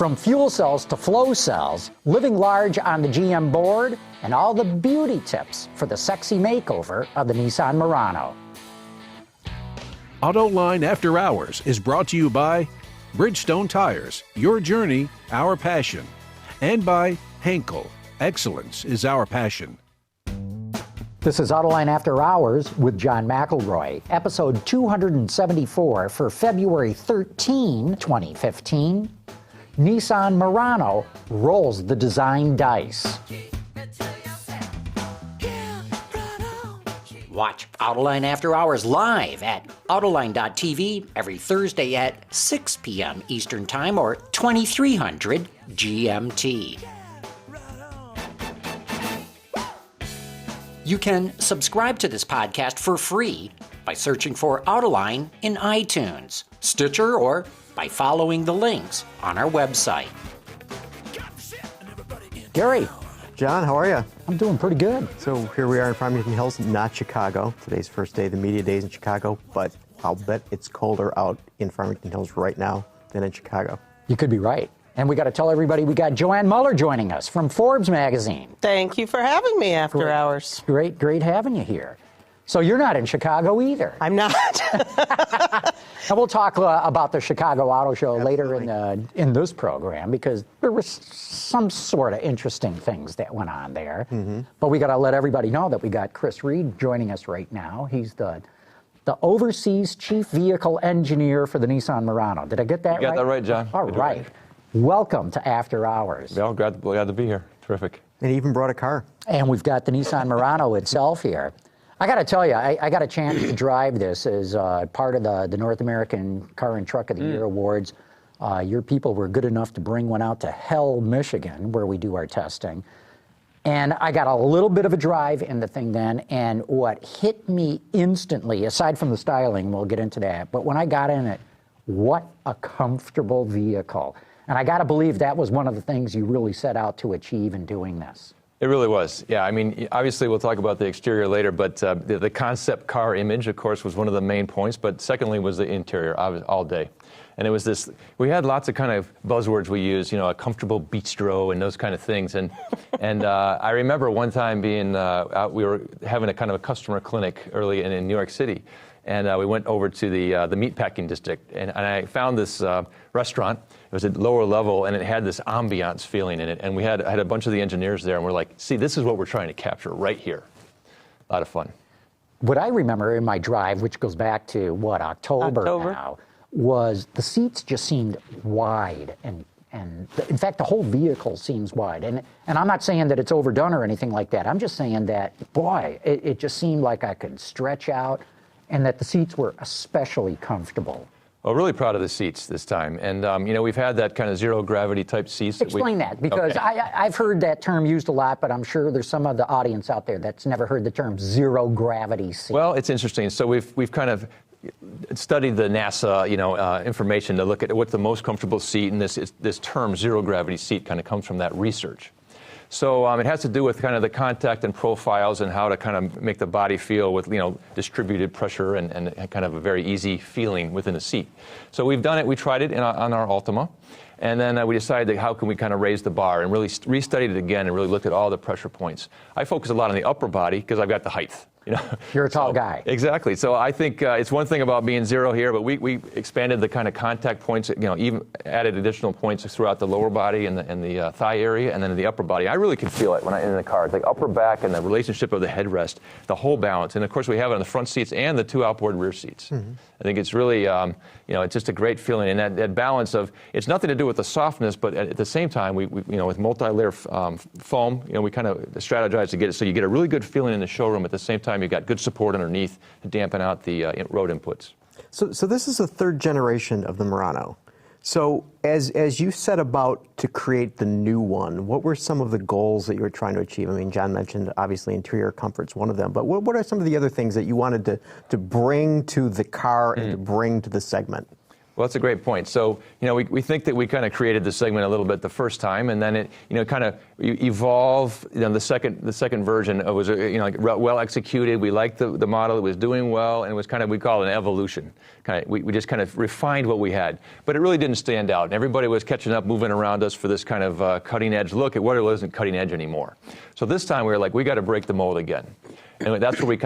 From fuel cells to flow cells, living large on the GM board, and all the beauty tips for the sexy makeover of the Nissan Murano. Autoline After Hours is brought to you by Bridgestone Tires, your journey, our passion, and by Henkel, excellence is our passion. This is Autoline After Hours with John McElroy, episode 274 for February 13, 2015. Nissan Murano rolls the design dice. Watch Autoline After Hours live at Autoline.tv every Thursday at 6 p.m. Eastern Time or 2300 GMT. You can subscribe to this podcast for free by searching for Autoline in iTunes, Stitcher, or by following the links on our website. Gary. John, how are you? I'm doing pretty good. So here we are in Farmington Hills, not Chicago. Today's first day of the media days in Chicago, but I'll bet it's colder out in Farmington Hills right now than in Chicago. You could be right. And we got to tell everybody we got Joann Mueller joining us from Forbes magazine. Thank you for having me after hours. Great having you here. So you're not in Chicago either. I'm not. And we'll talk about the Chicago Auto Show later in this program because there was some sort of interesting things that went on there. Mm-hmm. But we got to let everybody know that we got Chris Reed joining us right now. He's the overseas chief vehicle engineer for the Nissan Murano. Did I get that right? You got that right, John. All right. Welcome to After Hours. Well, glad to be here. Terrific. And he even brought a car. And we've got the Nissan Murano itself here. I got to tell you, I got a chance to drive this as part of the North American Car and Truck of the Year Awards. Your people were good enough to bring one out to Hell, Michigan, where we do our testing. And I got a little bit of a drive in the thing then, and what hit me instantly, aside from the styling, we'll get into that, but when I got in it, what a comfortable vehicle. And I got to believe that was one of the things you really set out to achieve in doing this. It really was. Yeah, I mean, obviously we'll talk about the exterior later, but the concept car image, of course, was one of the main points, but secondly was the interior all day. And it was this, we had lots of kind of buzzwords we used, a comfortable bistro and those kind of things. And I remember one time being out, we were having a kind of a customer clinic early in New York City. And we went over to the meatpacking district, and I found this restaurant. It was at lower level, and it had this ambiance feeling in it. And I had a bunch of the engineers there, and we're like, see, this is what we're trying to capture right here. A lot of fun. What I remember in my drive, which goes back to, October now, was the seats just seemed wide. And in fact, the whole vehicle seems wide. And I'm not saying that it's overdone or anything like that. I'm just saying that, boy, it just seemed like I could stretch out, and that the seats were especially comfortable. Well, really proud of the seats this time. And, we've had that kind of zero gravity type seats. Explain that, because I've heard that term used a lot, but I'm sure there's some of the audience out there that's never heard the term zero gravity seat. Well, it's interesting. So we've kind of studied the NASA, information to look at what's the most comfortable seat, and this term zero gravity seat kind of comes from that research. So it has to do with kind of the contact and profiles and how to kind of make the body feel with, distributed pressure and kind of a very easy feeling within the seat. So we've done it. We tried it on our Altima. And then we decided how can we kind of raise the bar and really restudied it again and really looked at all the pressure points. I focus a lot on the upper body because I've got the height. You're a tall guy. Exactly. So I think it's one thing about being zero here, but we expanded the kind of contact points, even added additional points throughout the lower body and the thigh area, and then in the upper body. I really can feel it when I'm in the car. It's like upper back and the relationship of the headrest, the whole balance. And of course we have it on the front seats and the two outboard rear seats. Mm-hmm. I think it's really, it's just a great feeling. And that balance of, it's nothing to do with the softness, but at the same time, we with multi-layer foam, we kind of strategize to get it so you get a really good feeling in the showroom. At the same time, you've got good support underneath to dampen out the road inputs. So this is the third generation of the Murano. So as you set about to create the new one, what were some of the goals that you were trying to achieve? I mean, John mentioned obviously interior comfort's one of them, but what are some of the other things that you wanted to bring to the car and to bring to the segment? Well, that's a great point. So, we think that we kind of created the segment a little bit the first time, and then it, kind of evolved. The second version was, well executed. We liked the model; it was doing well, and it was kind of, we call it an evolution. We just kind of refined what we had, but it really didn't stand out. And everybody was catching up, moving around us for this kind of cutting edge look at what it wasn't cutting edge anymore. So this time we were like, we got to break the mold again. And that's where we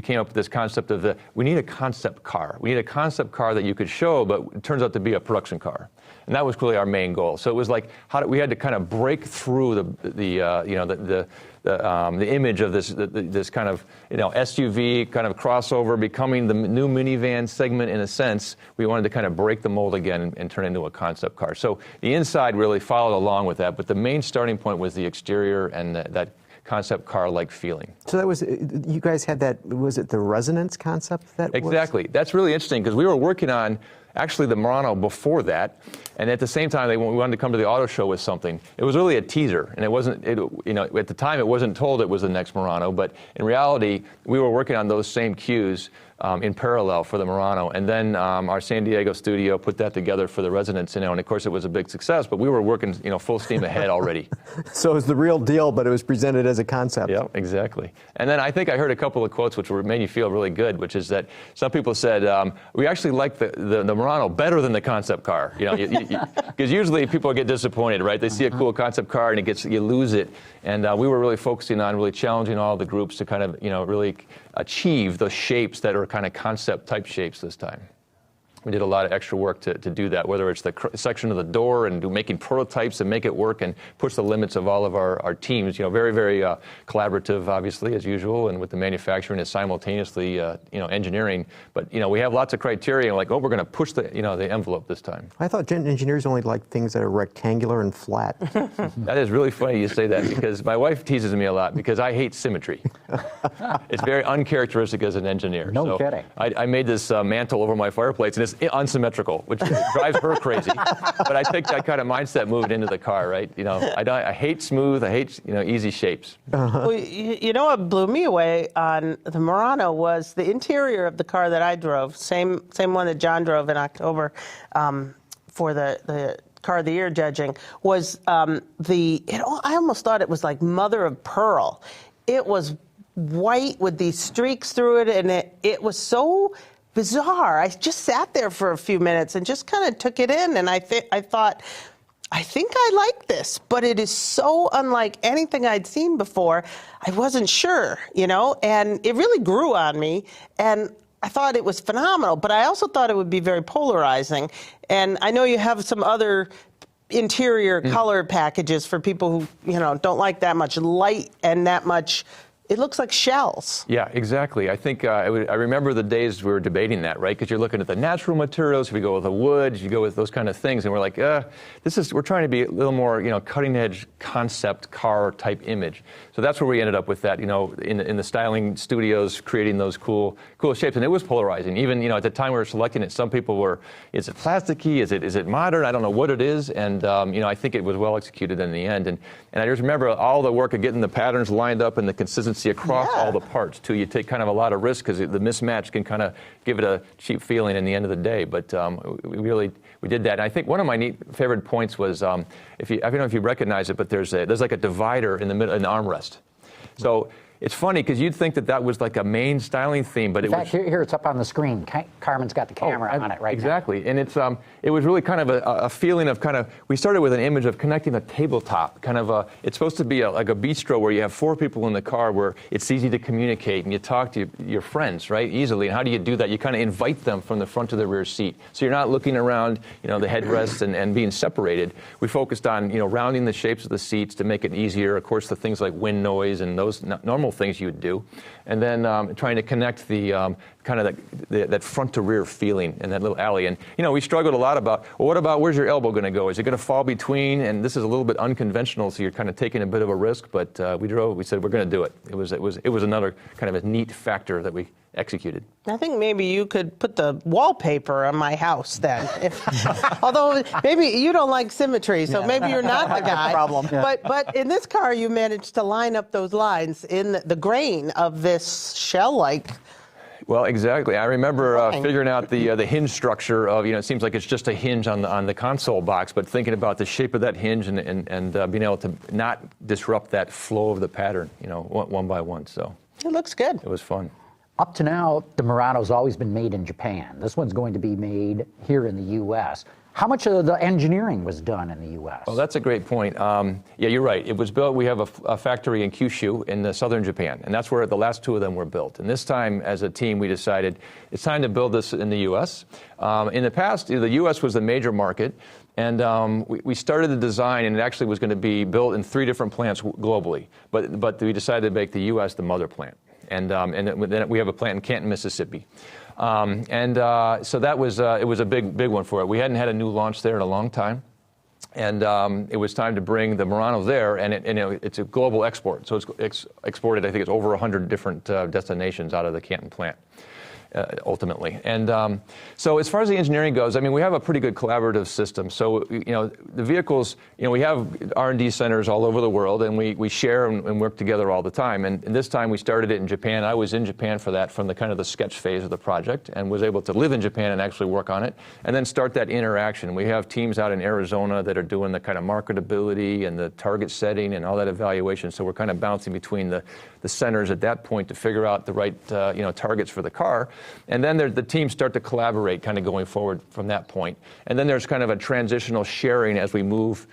came up with this concept of we need a concept car. We need a concept car that you could show, but it turns out to be a production car. And that was really our main goal. So it was like, we had to kind of break through the image of this kind of, SUV kind of crossover, becoming the new minivan segment in a sense. We wanted to kind of break the mold again and turn it into a concept car. So the inside really followed along with that, but the main starting point was the exterior and that concept car-like feeling. So that was, you guys had that, was it the resonance concept that Exactly. That's really interesting because we were working on actually the Murano before that, and at the same time we wanted to come to the auto show with something. It was really a teaser, and it wasn't, at the time it wasn't told it was the next Murano, but in reality we were working on those same cues in parallel for the Murano, and then our San Diego studio put that together for the Resonance, and of course it was a big success, but we were working full steam ahead already. So it was the real deal, but it was presented as a concept. Yeah, exactly. And then I think I heard a couple of quotes which made me feel really good, which is that some people said, we actually like the Murano better than the concept car. Because usually people get disappointed, right? They see a cool concept car and you lose it. And we were really focusing on really challenging all the groups to kind of, really achieve the shapes that are kind of concept type shapes this time. We did a lot of extra work to do that, whether it's the section of the door and making prototypes and make it work and push the limits of all of our teams. Very, very collaborative, obviously, as usual, and with the manufacturing and simultaneously, engineering. But, we have lots of criteria, like, we're going to push the envelope this time. I thought engineers only like things that are rectangular and flat. That is really funny you say that, because my wife teases me a lot because I hate symmetry. It's very uncharacteristic as an engineer. No kidding. I made this mantle over my fireplace, and it's unsymmetrical, which drives her crazy. But I take that kind of mindset moving into the car, right? I hate smooth, I hate easy shapes. Well, what blew me away on the Murano was the interior of the car that I drove, same one that John drove in October for the Car of the Year judging, was I almost thought it was like mother of pearl. It was white with these streaks through it, and it was so bizarre. I just sat there for a few minutes and just kind of took it in, and I thought, I think I like this, but it is so unlike anything I'd seen before. I wasn't sure, and it really grew on me, and I thought it was phenomenal, but I also thought it would be very polarizing. And I know you have some other interior color packages for people who, don't like that much light and that much. It looks like shells. Yeah, exactly. I think I remember the days we were debating that, right? Because you're looking at the natural materials. If you go with the wood, you go with those kind of things, and we're like, we're trying to be a little more, cutting edge concept car type image. So that's where we ended up with that, in the styling studios, creating those cool shapes, and it was polarizing. Even at the time we were selecting it, some people were, is it plasticky? Is it modern? I don't know what it is, and I think it was well executed in the end. And I just remember all the work of getting the patterns lined up and the consistency across all the parts too. You take kind of a lot of risk because the mismatch can kind of give it a cheap feeling in the end of the day. But we did that. And I think one of my favorite points was I don't know if you recognize it, but there's like a divider in the middle, an armrest. So it's funny because you'd think that was like a main styling theme, but in fact, here it's up on the screen. Carmen's got the camera on it right exactly. now. And it was really kind of a feeling of we started with an image of connecting a tabletop, it's supposed to be like a bistro where you have 4 people in the car where it's easy to communicate and you talk to your friends, right, easily. And how do you do that? You kind of invite them from the front to the rear seat. So you're not looking around, the headrests and being separated. We focused on, rounding the shapes of the seats to make it easier. Of course, the things like wind noise and those normal things you would do, and then trying to connect the that front to rear feeling in that little alley. And we struggled a lot about, well, what about where's your elbow going to go? Is it going to fall between? And this is a little bit unconventional, so you're kind of taking a bit of a risk. But we said we're going to do it. It was another kind of a neat factor that we executed. I think maybe you could put the wallpaper on my house then. Although maybe you don't like symmetry, so maybe you're not the guy. Problem. Yeah. But in this car, you managed to line up those lines in the grain of this shell-like Well, exactly. I remember figuring out the hinge structure of, it seems like it's just a hinge on the console box, but thinking about the shape of that hinge and being able to not disrupt that flow of the pattern, one by one. So It looks good. it was fun. Up to now, the Murano's always been made in Japan. This one's going to be made here in the U.S. How much of the engineering was done in the U.S.? Well, that's a great point. Yeah, you're right. It was built. We have a factory in Kyushu in southern Japan, and that's where the last two of them were built. And this time, as a team, we decided it's time to build this in the U.S. In the past, the U.S. was the major market, and we started the design, and it actually was going to be built in 3 different plants globally. But we decided to make the U.S. the mother plant. And then we have a plant in Canton, Mississippi. So that was it was a big one for it. We hadn't had a new launch there in a long time. And it was time to bring the Murano there, and it's a global export. So it's exported, I think it's over 100 different destinations out of the Canton plant. Ultimately. And so as far as the engineering goes, I mean, we have a pretty good collaborative system. So, the vehicles, we have R&D centers all over the world, and we share and work together all the time. And this time we started it in Japan. I was in Japan for that, from the kind of the sketch phase of the project, and was able to live in Japan and actually work on it, and then start that interaction. We have teams out in Arizona that are doing the kind of marketability and the target setting and all that evaluation. So we're kind of bouncing between the centers at that point to figure out the right targets for the car. And then the teams start to collaborate kind of going forward from that point. And then there's kind of a transitional sharing as we move,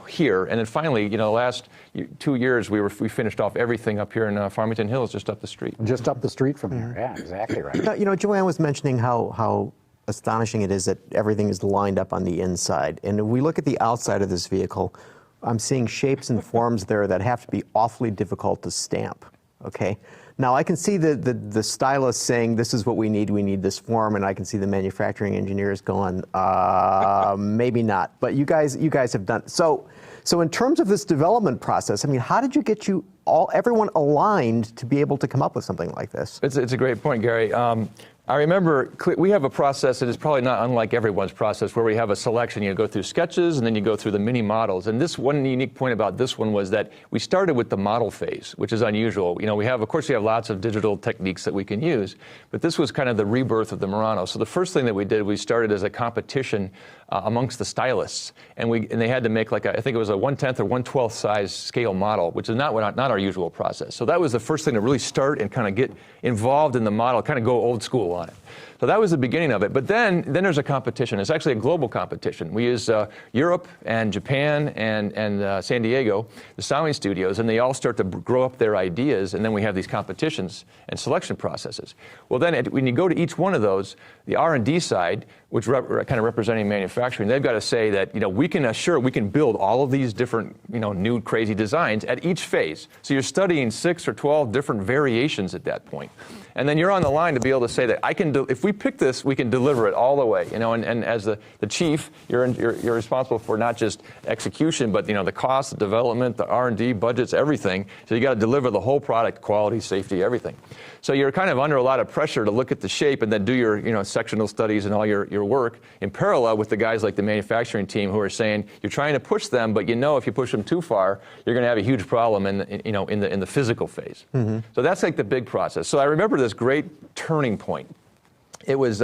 here. And then finally, the last 2 years, we finished off everything up here in Farmington Hills, just up the street. Just up the street from here. Yeah, exactly right. Joann was mentioning how astonishing it is that everything is lined up on the inside. And if we look at the outside of this vehicle, I'm seeing shapes and forms there that have to be awfully difficult to stamp. Okay. Now I can see the stylist saying this is what we need this form, and I can see the manufacturing engineers going, maybe not. But you guys have done so. So in terms of this development process, I mean, how did you get everyone aligned to be able to come up with something like this? It's a great point, Gary. I remember we have a process that is probably not unlike everyone's process, where we have a selection. You go through sketches, and then you go through the mini models. And this one unique point about this one was that we started with the model phase, which is unusual. Of course, we have lots of digital techniques that we can use, but this was kind of the rebirth of the Murano. So the first thing that we did, we started as a competition amongst the stylists, and they had to make I think it was a 1/10 or 1/12 size scale model, which is not our usual process. So that was the first thing to really start and kind of get involved in the model, kind of go old school on it. So that was the beginning of it. But then there's a competition. It's actually a global competition. We use Europe and Japan and San Diego, the styling studios, and they all start to grow up their ideas, and then we have these competitions and selection processes. Well, then when you go to each one of those, the R&D side, which kind of representing manufacturing, they've got to say that we can build all of these different new crazy designs at each phase. So you're studying 6 or 12 different variations at that point. And then you're on the line to be able to say that if we pick this, we can deliver it all the way. And as the chief, you're responsible for not just execution, but the cost, the development, the R&D budgets, everything. So you got to deliver the whole product, quality, safety, everything. So you're kind of under a lot of pressure to look at the shape and then do your sectional studies and all your work in parallel with the guys like the manufacturing team who are saying you're trying to push them, but if you push them too far, you're going to have a huge problem in the physical phase. Mm-hmm. So that's like the big process. So I remember this great turning point. It was,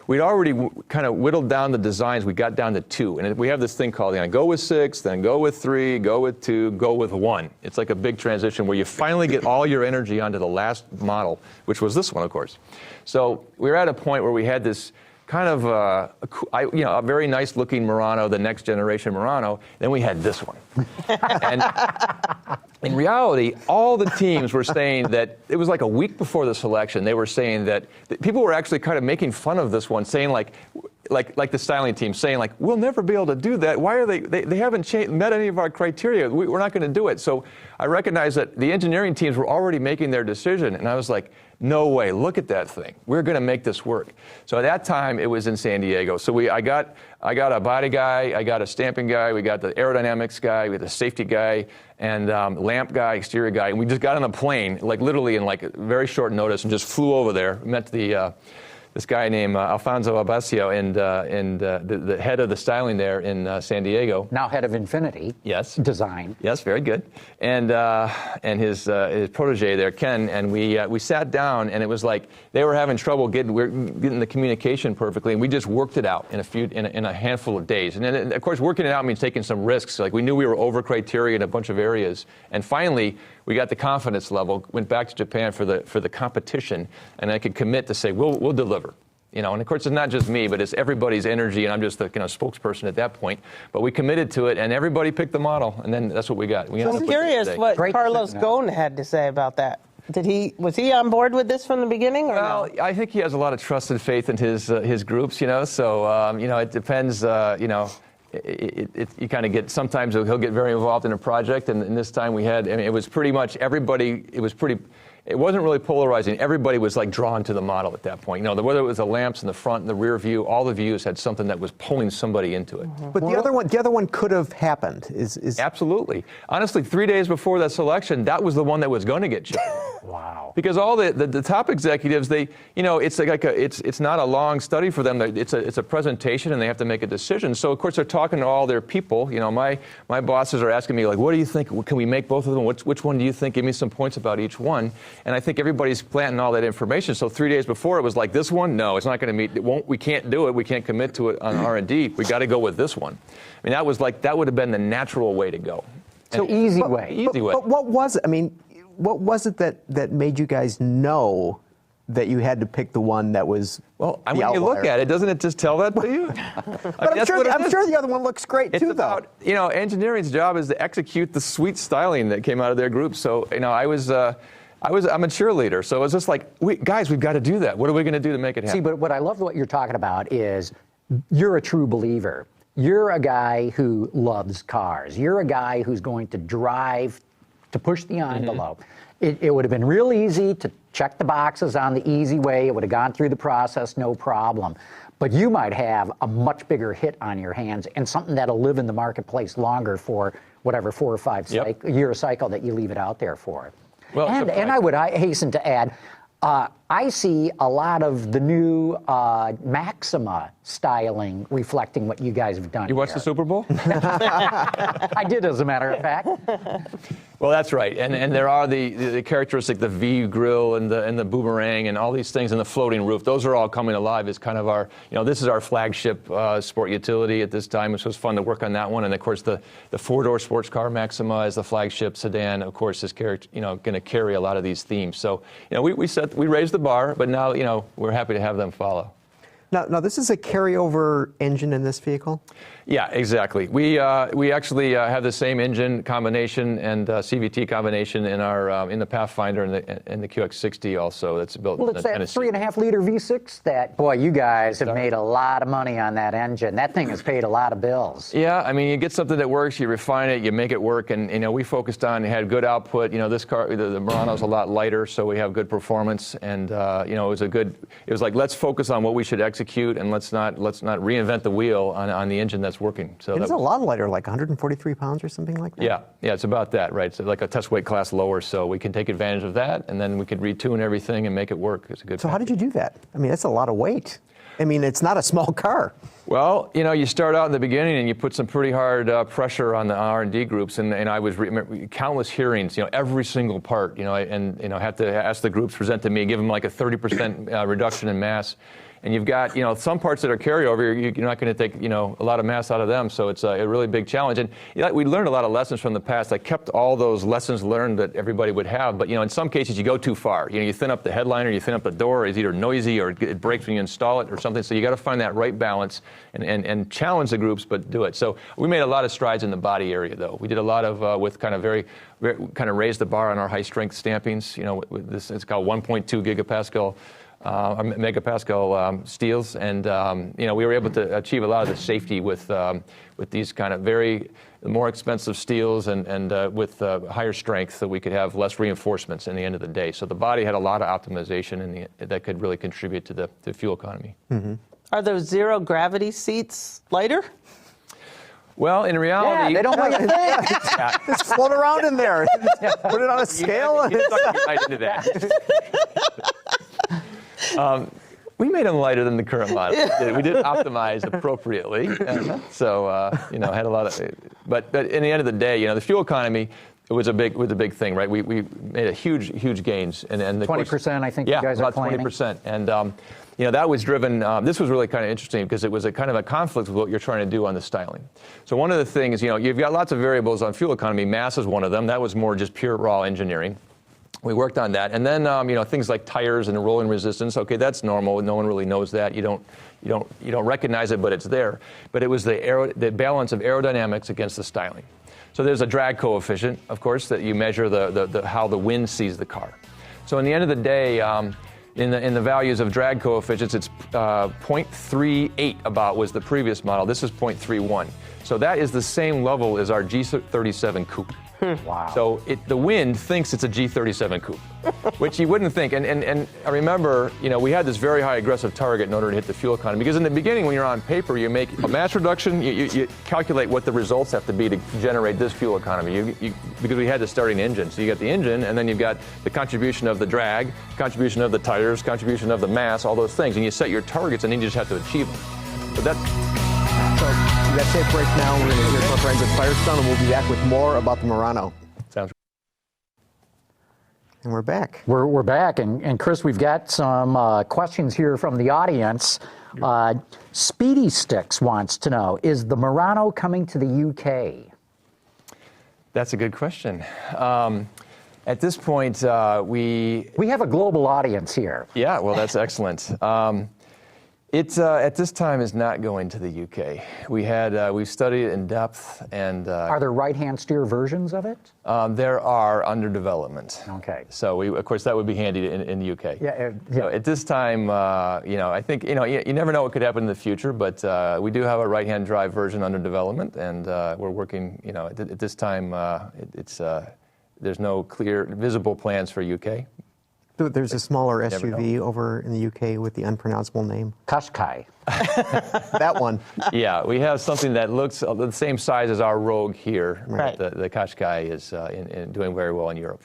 we'd already kind of whittled down the designs. We got down to 2. And we have this thing called, go with 6, then go with 3, go with 2, go with 1. It's like a big transition where you finally get all your energy onto the last model, which was this one, of course. So we were at a point where we had this kind of a very nice looking Murano, the next generation Murano. Then we had this one. And in reality, all the teams were saying that it was like a week before the selection. They were saying that people were actually kind of making fun of this one, saying like the styling team, saying we'll never be able to do that. Why are they haven't met any of our criteria. We're not going to do it. So I recognized that the engineering teams were already making their decision, and I was like, no way, look at that thing. We're going to make this work. So at that time, it was in San Diego. So I got a body guy, I got a stamping guy, we got the aerodynamics guy, we had the safety guy, and lamp guy, exterior guy, and we just got on a plane, literally in very short notice, and just flew over there. Met the this guy named Alfonso Abasio, and the head of the styling there in San Diego. Now head of Infinity. Yes. Design. Yes, very good. And his protege there, Ken, and we sat down, and it was like they were having trouble getting the communication perfectly, and we just worked it out in a handful of days. And then, of course, working it out means taking some risks. Like we knew we were over criteria in a bunch of areas, and finally we got the confidence level. Went back to Japan for the competition, and I could commit to say we'll deliver. And of course it's not just me, but it's everybody's energy, and I'm just the spokesperson at that point. But we committed to it, and everybody picked the model, and then that's what we got. I'm curious what Carlos Ghosn had to say about that. Was he on board with this from the beginning, or well, no? I think he has a lot of trust and faith in his groups, So it depends. You kind of get, sometimes he'll get very involved in a project, and this time it was pretty much everybody. It wasn't really polarizing. Everybody was like drawn to the model at that point. Whether it was the lamps in the front and the rear view, all the views had something that was pulling somebody into it. Mm-hmm. But the other one could have happened. Is Absolutely. Honestly, 3 days before that selection, that was the one that was going to get chosen. Wow. Because all the top executives, it's not a long study for them. It's a presentation, and they have to make a decision. So of course they're talking to all their people. My bosses are asking me like, what do you think? Can we make both of them? Which one do you think? Give me some points about each one. And I think everybody's planting all that information. So 3 days before, it was like, this one, no, it's not going to meet. We can't do it. We can't commit to it on R&D. We got to go with this one. I mean, that would have been the natural way to go. So easy way. Easy way. But what was it? I mean, what was it that made you guys know that you had to pick the one that was well? The when outlier? you look at it, doesn't it just tell that to you? But I'm sure the other one looks great it's too, about, though. Engineering's job is to execute the sweet styling that came out of their group. So I'm a cheerleader, so it was just like, guys, we've got to do that. What are we going to do to make it happen? See, but what I love what you're talking about is you're a true believer. You're a guy who loves cars. You're a guy who's going to drive to push the envelope. It would have been real easy to check the boxes on the easy way. It would have gone through the process, no problem. But you might have a much bigger hit on your hands and something that'll live in the marketplace longer for whatever 4 or 5 year cycle that you leave it out there for. Well, and I would hasten to add, I see a lot of the new Maxima styling reflecting what you guys have done. You watched the Super Bowl? I did, as a matter of fact. Well, that's right, and there are the characteristic, the V grill and the boomerang and all these things, and the floating roof. Those are all coming alive as kind of our, this is our flagship sport utility at this time. So it's fun to work on that one, and of course the 4-door sports car Maxima is the flagship sedan. Of course, is going to carry a lot of these themes. So we raised the bar, but now we're happy to have them follow. Now this is a carryover engine in this vehicle? Yeah, exactly. We actually have the same engine combination and CVT combination in the Pathfinder and the QX60 also. That's built. Well, it's that 3.5 liter V6 that, boy, you guys have made a lot of money on that engine. That thing has paid a lot of bills. Yeah, I mean, you get something that works, you refine it, you make it work, and we focused on, had good output. This car, the Murano's a lot lighter, so we have good performance, and it was like, let's focus on what we should execute, and let's not reinvent the wheel on the engine that's working. So it's a lot lighter, like 143 pounds or something like that? Yeah, it's about that, right? So like a test weight class lower, so we can take advantage of that, and then we could retune everything and make it work. It's a good. So how did you do that? I mean, that's a lot of weight. I mean, it's not a small car. Well, you start out in the beginning and you put some pretty hard pressure on the R&D groups, and I was countless hearings, every single part, and had to ask the groups, present to me, give them like a 30% reduction in mass. And you've got, some parts that are carryover, you're not going to take, a lot of mass out of them. So it's a really big challenge. And we learned a lot of lessons from the past. I kept all those lessons learned that everybody would have. But, in some cases, you go too far. You thin up the headliner, you thin up the door. It's either noisy or it breaks when you install it or something. So you got to find that right balance and challenge the groups, but do it. So we made a lot of strides in the body area, though. We did a lot of, with kind of kind of raised the bar on our high-strength stampings. It's called 1.2 gigapascal. Megapascal steels, and we were able to achieve a lot of the safety with these kind of very more expensive steels and with higher strength, so we could have less reinforcements in the end of the day. So the body had a lot of optimization that could really contribute to the fuel economy. Mm-hmm. Are those zero gravity seats lighter? Well, in reality, they don't want you to Just float around in there. Put it on a scale. You stuck me right into that. We made them lighter than the current model. We did optimize appropriately. So, had a lot of, but in the end of the day, the fuel economy, it was a big thing, right? We made a huge gains. And 20%, I think you guys are claiming. Yeah, about 20%. And, that was driven, this was really kind of interesting because it was a kind of a conflict with what you're trying to do on the styling. So one of the things, you've got lots of variables on fuel economy. Mass is one of them. That was more just pure raw engineering. We worked on that. And then, things like tires and rolling resistance, okay, that's normal. No one really knows that. You don't recognize it, but it's there. But it was the balance of aerodynamics against the styling. So there's a drag coefficient, of course, that you measure how the wind sees the car. So in the end of the day, in the values of drag coefficients, it's 0.38 about was the previous model. This is 0.31. So that is the same level as our G37 coupe. Wow. So the wind thinks it's a G37 coupe, which you wouldn't think. And I remember, we had this very high aggressive target in order to hit the fuel economy. Because in the beginning, when you're on paper, you make a mass reduction, you calculate what the results have to be to generate this fuel economy. Because we had the starting engine. So you got the engine, and then you've got the contribution of the drag, contribution of the tires, contribution of the mass, all those things. And you set your targets, and then you just have to achieve them. So That's it for right now. We're going to hear from our friends at Firestone, and we'll be back with more about the Murano. Sounds. And we're back. We're back, and Chris, we've got some questions here from the audience. Speedy Sticks wants to know, is the Murano coming to the UK? That's a good question. At this point, we have a global audience here. Yeah, well, that's excellent. It at this time is not going to the UK. We've studied it in depth, and are there right-hand steer versions of it? There are under development. Okay. So of course that would be handy in the UK. Yeah. So at this time, I think you never know what could happen in the future, but we do have a right-hand drive version under development, and we're working. At this time, there's no clear visible plans for UK. There's a smaller SUV over in the UK with the unpronounceable name. Qashqai. That one. Yeah, we have something that looks the same size as our Rogue here. Right. The Qashqai is doing very well in Europe.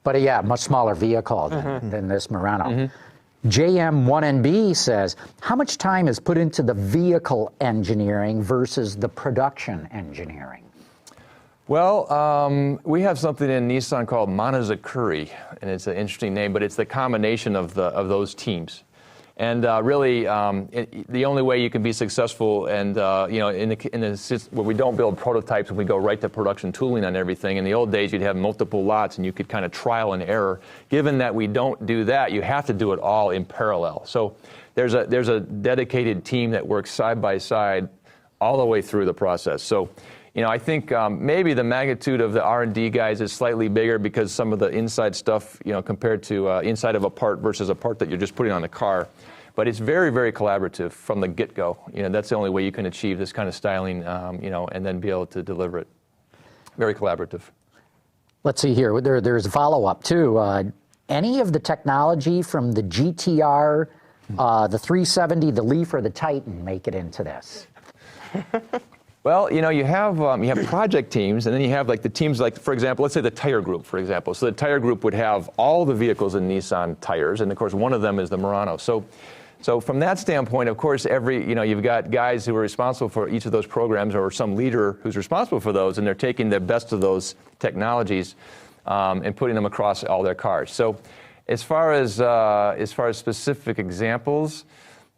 But much smaller vehicle than this Murano. Mm-hmm. JM1NB says, how much time is put into the vehicle engineering versus the production engineering? Well, we have something in Nissan called Monozukuri, and it's an interesting name, but it's the combination of those teams. And really, the only way you can be successful, and where we don't build prototypes and we go right to production tooling on everything. In the old days, you'd have multiple lots, and you could kind of trial and error. Given that we don't do that, you have to do it all in parallel. So there's a dedicated team that works side by side all the way through the process. So. I think maybe the magnitude of the R&D guys is slightly bigger because some of the inside stuff, compared to inside of a part versus a part that you're just putting on the car. But it's very, very collaborative from the get-go. That's the only way you can achieve this kind of styling, and then be able to deliver it. Very collaborative. Let's see here. There's a follow-up, too. Any of the technology from the GTR, the 370, the Leaf, or the Titan make it into this? Well, you have project teams, and then you have the teams for example, let's say the tire group, for example. So the tire group would have all the vehicles in Nissan tires, and of course one of them is the Murano. So from that standpoint, of course, you've got guys who are responsible for each of those programs, or some leader who's responsible for those, and they're taking the best of those technologies and putting them across all their cars. So as far as specific examples.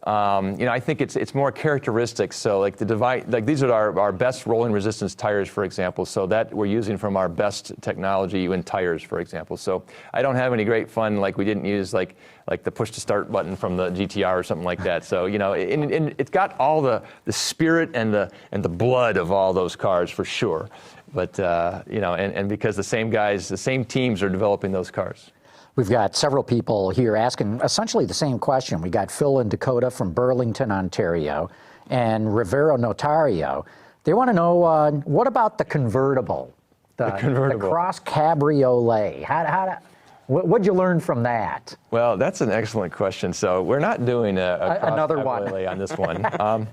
I think it's more characteristics. So these are our best rolling resistance tires, for example. So that we're using from our best technology in tires, for example. So I don't have any great fun we didn't use the push to start button from the GTR or something like that. So it's got all the spirit and the blood of all those cars for sure. But and because the same guys, the same teams are developing those cars. We've got several people here asking essentially the same question. We got Phil and Dakota from Burlington, Ontario, and Rivero Notario. They want to know, what about the convertible? The Cross Cabriolet. What'd you learn from that? Well, that's an excellent question. So we're not doing another Cross Cabriolet on this one.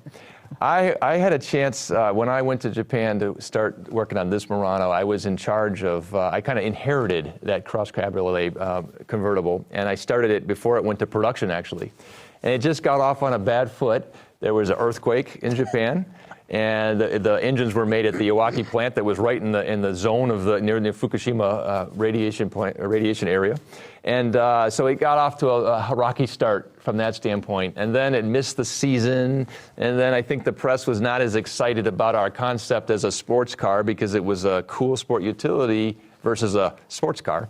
I had a chance when I went to Japan to start working on this Murano. I was in charge of, I kind of inherited that Cross Cabriolet convertible, and I started it before it went to production, actually. and it just got off on a bad foot. There was an earthquake in Japan, and the engines were made at the Iwaki plant that was right in the zone of near the Fukushima radiation area, and so it got off to a rocky start from that standpoint. And then it missed the season, and then I think the press was not as excited about our concept as a sports car because it was a cool sport utility versus a sports car,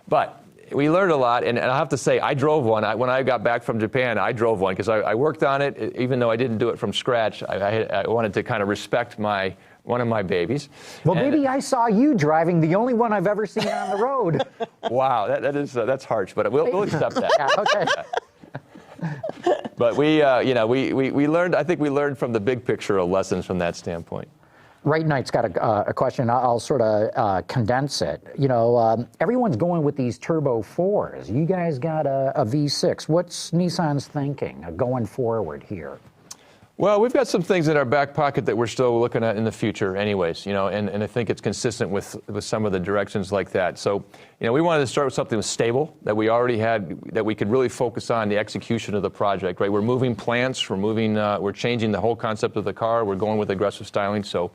but. We learned a lot, and I have to say, I drove one. When I got back from Japan, I drove one because I worked on it, even though I didn't do it from scratch. I wanted to kind of respect one of my babies. Well, maybe I saw you driving the only one I've ever seen on the road. Wow, that's harsh, but we'll accept that. Yeah, okay. But we learned. I think we learned from the big picture of lessons from that standpoint. Right Knight's got a question. I'll sort of condense it. Everyone's going with these Turbo 4s. You guys got a V6. What's Nissan's thinking going forward here? Well, we've got some things in our back pocket that we're still looking at in the future anyways, and I think it's consistent with some of the directions like that. So, we wanted to start with something stable that we already had, that we could really focus on the execution of the project, right? We're moving plants, we're changing the whole concept of the car, we're going with aggressive styling, so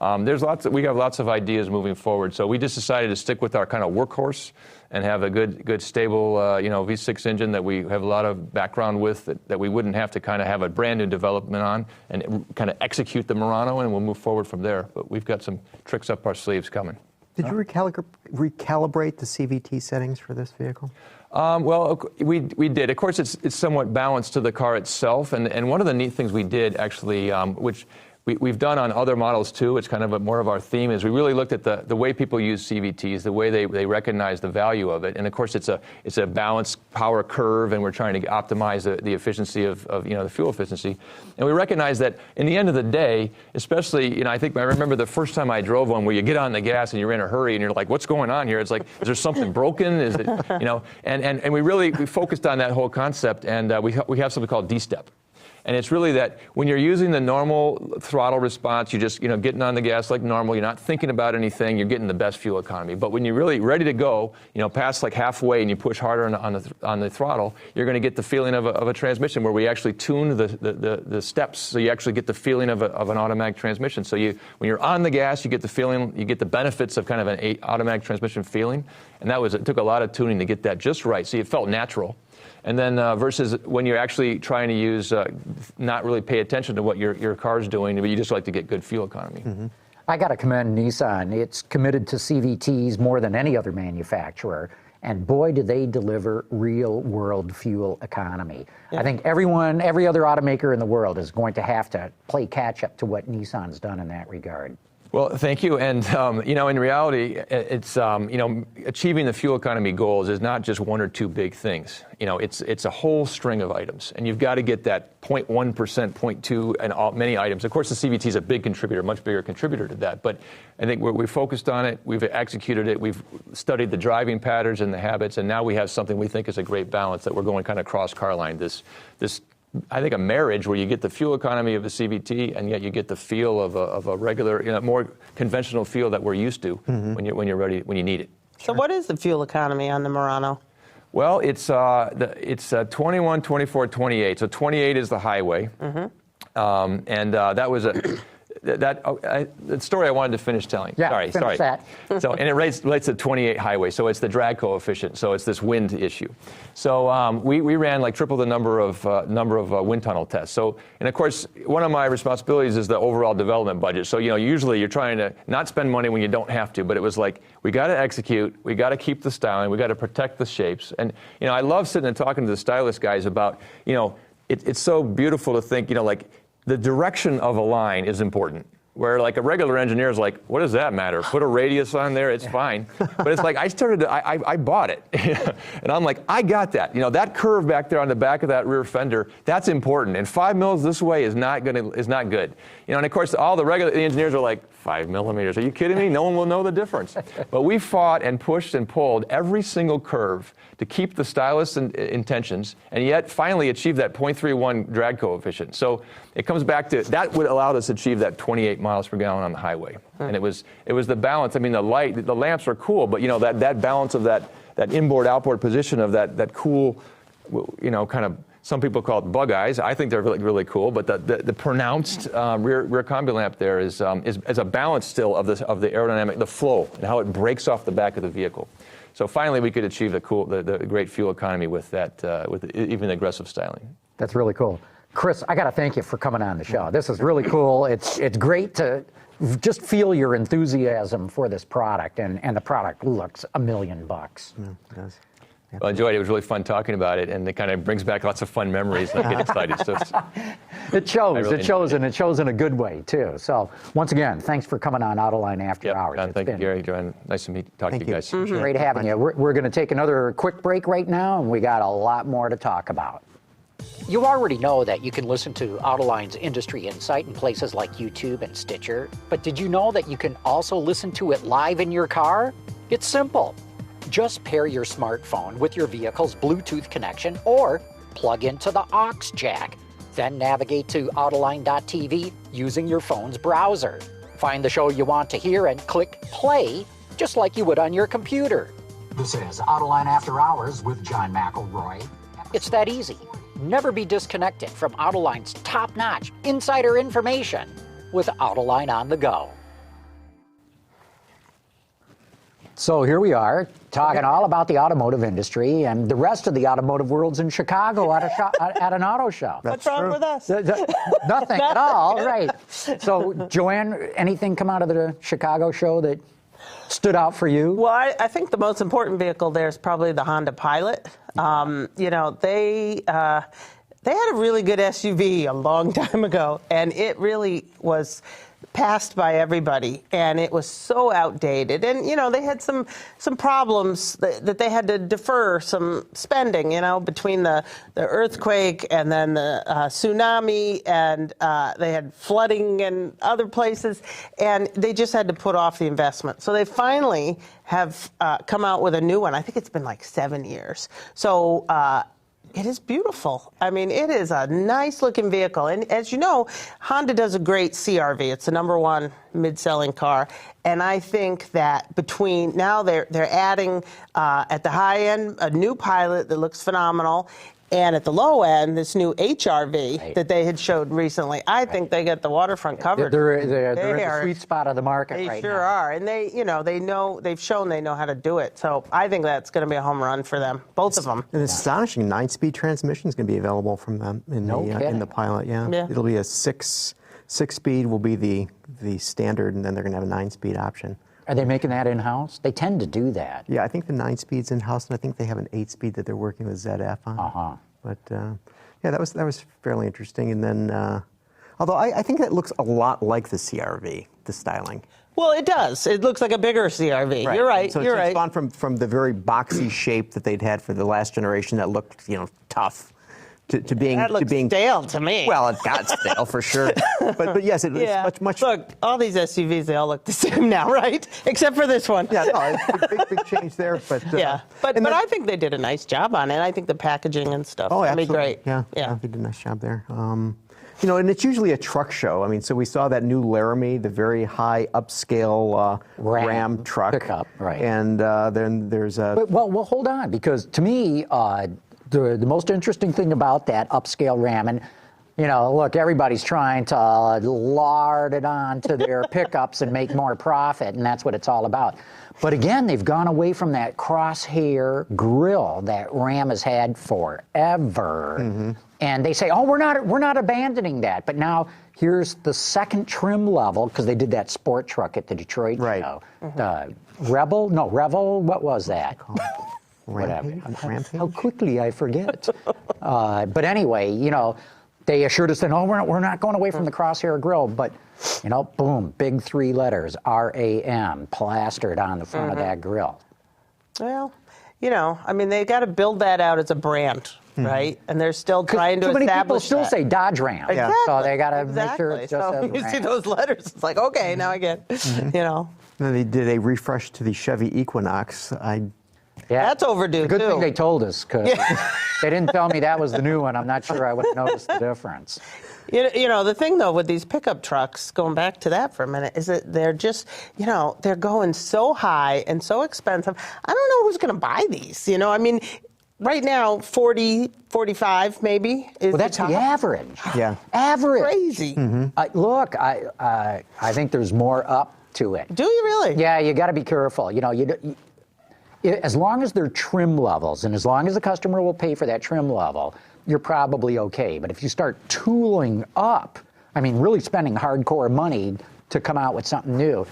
we have lots of ideas moving forward. So we just decided to stick with our kind of workhorse and have a good stable, V6 engine that we have a lot of background with, that we wouldn't have to kind of have a brand new development on, and kind of execute the Murano, and we'll move forward from there. But we've got some tricks up our sleeves coming. Did you recalibrate the CVT settings for this vehicle? Well, we did. Of course, it's somewhat balanced to the car itself, and one of the neat things we did actually, which we've done on other models too, it's kind of more of our theme, is we really looked at the way people use CVTs, the way they recognize the value of it. And of course, it's a balanced power curve, and we're trying to optimize the efficiency of the fuel efficiency. And we recognize that in the end of the day, especially, I think I remember the first time I drove one where you get on the gas and you're in a hurry and you're like, what's going on here? It's like, is there something broken? Is it, and we focused on that whole concept, and we have something called D-step. And it's really that when you're using the normal throttle response, you're just getting on the gas like normal. You're not thinking about anything. You're getting the best fuel economy. But when you're really ready to go, past like halfway and you push harder on the throttle, you're going to get the feeling of a transmission, where we actually tune the steps, so you actually get the feeling of an automatic transmission. So when you're on the gas, you get the feeling, you get the benefits of kind of an automatic transmission feeling. And it took a lot of tuning to get that just right, so it felt natural. And then versus when you're actually trying to use, not really pay attention to what your car's doing, but you just like to get good fuel economy. Mm-hmm. I got to commend Nissan. It's committed to CVTs more than any other manufacturer. And boy, do they deliver real-world fuel economy. Yeah. I think every other automaker in the world is going to have to play catch-up to what Nissan's done in that regard. Well, thank you. And, in reality, it's, achieving the fuel economy goals is not just one or two big things. It's a whole string of items. And you've got to get that 0.1%, 0.2, and many items. Of course, the CVT is a big contributor, much bigger contributor to that. But I think we focused on it. We've executed it. We've studied the driving patterns and the habits. And now we have something we think is a great balance that we're going kind of cross-car line. This I think a marriage where you get the fuel economy of a CVT, and yet you get the feel of a regular, more conventional feel that we're used to when you're ready, when you need it. So what is the fuel economy on the Murano? Well, it's 21, 24, 28. So 28 is the highway, and that was the story I wanted to finish telling. Yeah, sorry. That. So, and it relates to 28 highway. So it's the drag coefficient. So it's this wind issue. So we ran like triple the number of wind tunnel tests. So, and of course, one of my responsibilities is the overall development budget. So usually you're trying to not spend money when you don't have to. But it was like, we got to execute. We got to keep the styling. We got to protect the shapes. And I love sitting and talking to the stylist guys about it's so beautiful to think like, the direction of a line is important. Where like a regular engineer is like, what does that matter? Put a radius on there, it's fine. But it's like I bought it, and I'm like, I got that. That curve back there on the back of that rear fender, that's important. And 5 mils this way is not good. And of course, all the engineers are like, 5 millimeters? Are you kidding me? No one will know the difference. But we fought and pushed and pulled every single curve to keep the stylist's intentions, and yet finally achieve that 0.31 drag coefficient. So it comes back to that would allow us to achieve that 28 miles per gallon on the highway. And it was the balance. I mean, the lamps are cool, but that balance of that inboard outboard position of that cool, kind of Some people call it bug eyes. I think they're really, really cool. But the pronounced rear combi lamp there is a balance still of the aerodynamic, the flow, and how it breaks off the back of the vehicle. So finally, we could achieve the great fuel economy with that, with even aggressive styling. That's really cool. Chris, I got to thank you for coming on the show. This is really cool. It's great to just feel your enthusiasm for this product, and the product looks $1 million. Yeah, it does. Yeah. Well, I enjoyed it. It was really fun talking about it, and it kind of brings back lots of fun memories. And I get excited. So it shows. really It shows, and it shows in a good way too. So once again, thanks for coming on Autoline After Hours. John, thank you, Gary, Joann. Nice to talk to you guys. Great having you. We're going to take another quick break right now, and we got a lot more to talk about. You already know that you can listen to Autoline's Industry Insight in places like YouTube and Stitcher, but did you know that you can also listen to it live in your car? It's simple. Just pair your smartphone with your vehicle's Bluetooth connection or plug into the aux jack. Then navigate to Autoline.tv using your phone's browser. Find the show you want to hear and click play, just like you would on your computer. This is Autoline After Hours with John McElroy. It's that easy. Never be disconnected from Autoline's top-notch insider information with Autoline on the go. So here we are, talking all about the automotive industry, and the rest of the automotive world's in Chicago at an auto show. What's wrong with us? Nothing at all, right. So, Joann, anything come out of the Chicago show that stood out for you? Well, I think the most important vehicle there is probably the Honda Pilot. You know, they had a really good SUV a long time ago, and it really was passed by everybody, and it was so outdated. And you know, they had some problems that they had to defer some spending, you know, between the earthquake and then the tsunami, and they had flooding in other places, and they just had to put off the investment. So they finally have come out with a new one. I think it's been like 7 years. So it is beautiful. I mean, it is a nice looking vehicle. And as you know, Honda does a great CRV. It's the #1 mid-selling car. And I think that between now they're adding at the high end a new Pilot that looks phenomenal. And at the low end, this new HRV that they had showed recently. I think they get the waterfront covered. They're in the sweet spot of the market right now. They sure are. And they've shown they know how to do it. So I think that's going to be a home run for them, both of them. And it's astonishing, 9-speed transmission is going to be available from them in the Pilot. Yeah. It'll be a six-speed will be the standard, and then they're going to have a 9-speed option. Are they making that in-house? They tend to do that. Yeah, I think the 9-speed's in-house, and I think they have an 8-speed that they're working with ZF on. But yeah, that was fairly interesting. And then, although I think that looks a lot like the CRV, the styling. Well, it does. It looks like a bigger CRV. Right. You're right. So You're right. It's gone from the very boxy shape that they'd had for the last generation that looked, tough. To being stale to me. Well, it got stale for sure, but yes, it's much. Look, all these SUVs, they all look the same now, right? Except for this one. Yeah, no, it's big change there, but but I think they did a nice job on it. I think the packaging and stuff. Oh, absolutely. Great. Yeah, they did a nice job there. And it's usually a truck show. I mean, so we saw that new Laramie, the very high upscale Ram truck pickup, right? And then there's a. But, well, hold on, because to me. The most interesting thing about that upscale Ram, and look, everybody's trying to lard it on to their pickups and make more profit, and that's what it's all about. But again, they've gone away from that crosshair grille that Ram has had forever. Mm-hmm. And they say, oh, we're not abandoning that. But now here's the second trim level, because they did that sport truck at the Detroit show. Mm-hmm. Revel, what was that? Whatever. How quickly I forget. But anyway, they assured us that, we're not going away from the crosshair grille. But, boom, big 3 letters, RAM, plastered on the front of that grille. Well, they got to build that out as a brand, right? And they're still trying to establish that. People still say Dodge Ram. Exactly. So they got to make sure it's just a you see those letters, it's like, okay, now I get, And then they did a refresh to the Chevy Equinox. Yeah, that's overdue, Good thing they told us, because they didn't tell me that was the new one. I'm not sure I would have noticed the difference. The thing, though, with these pickup trucks, going back to that for a minute, is that they're just, they're going so high and so expensive. I don't know who's going to buy these. right now, 40, 45 maybe is Well, that's the the top. average. Yeah. Average. Crazy. Look, I think there's more up to it. Do you really? Yeah, you got to be careful. You know, as long as they're trim levels, and as long as the customer will pay for that trim level, you're probably okay. But if you start tooling up, I mean, really spending hardcore money to come out with something new,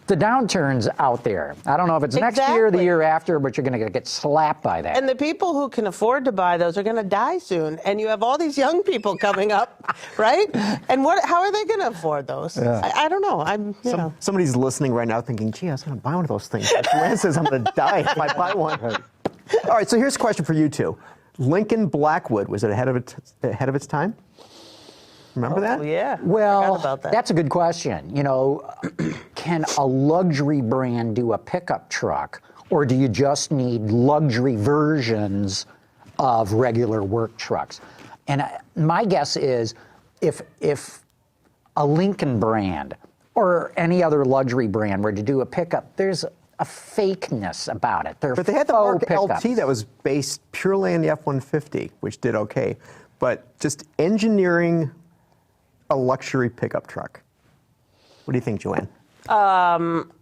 the downturn's out there. I don't know if it's next year or the Exactly. year after, but you're going to get slapped by that. And the people who can afford to buy those are going to die soon. And you have all these young people coming up, right? And how are they going to afford those? I don't know. know. Somebody's listening right now thinking, gee, I was going to buy one of those things. But Joann says I'm going to die if I buy one. All right, so here's a question for you two. Lincoln Blackwood, was it ahead of its time? Remember that? Yeah. Well, Forgot about that. that's a good question. You know, can a luxury brand do a pickup truck, or do you just need luxury versions of regular work trucks? And my guess is if a Lincoln brand or any other luxury brand were to do a pickup, there's a fakeness about it. But they had the faux Mark pickups. LT that was based purely on the F-150, which did okay. But just engineering a luxury pickup truck. What do you think, Joann?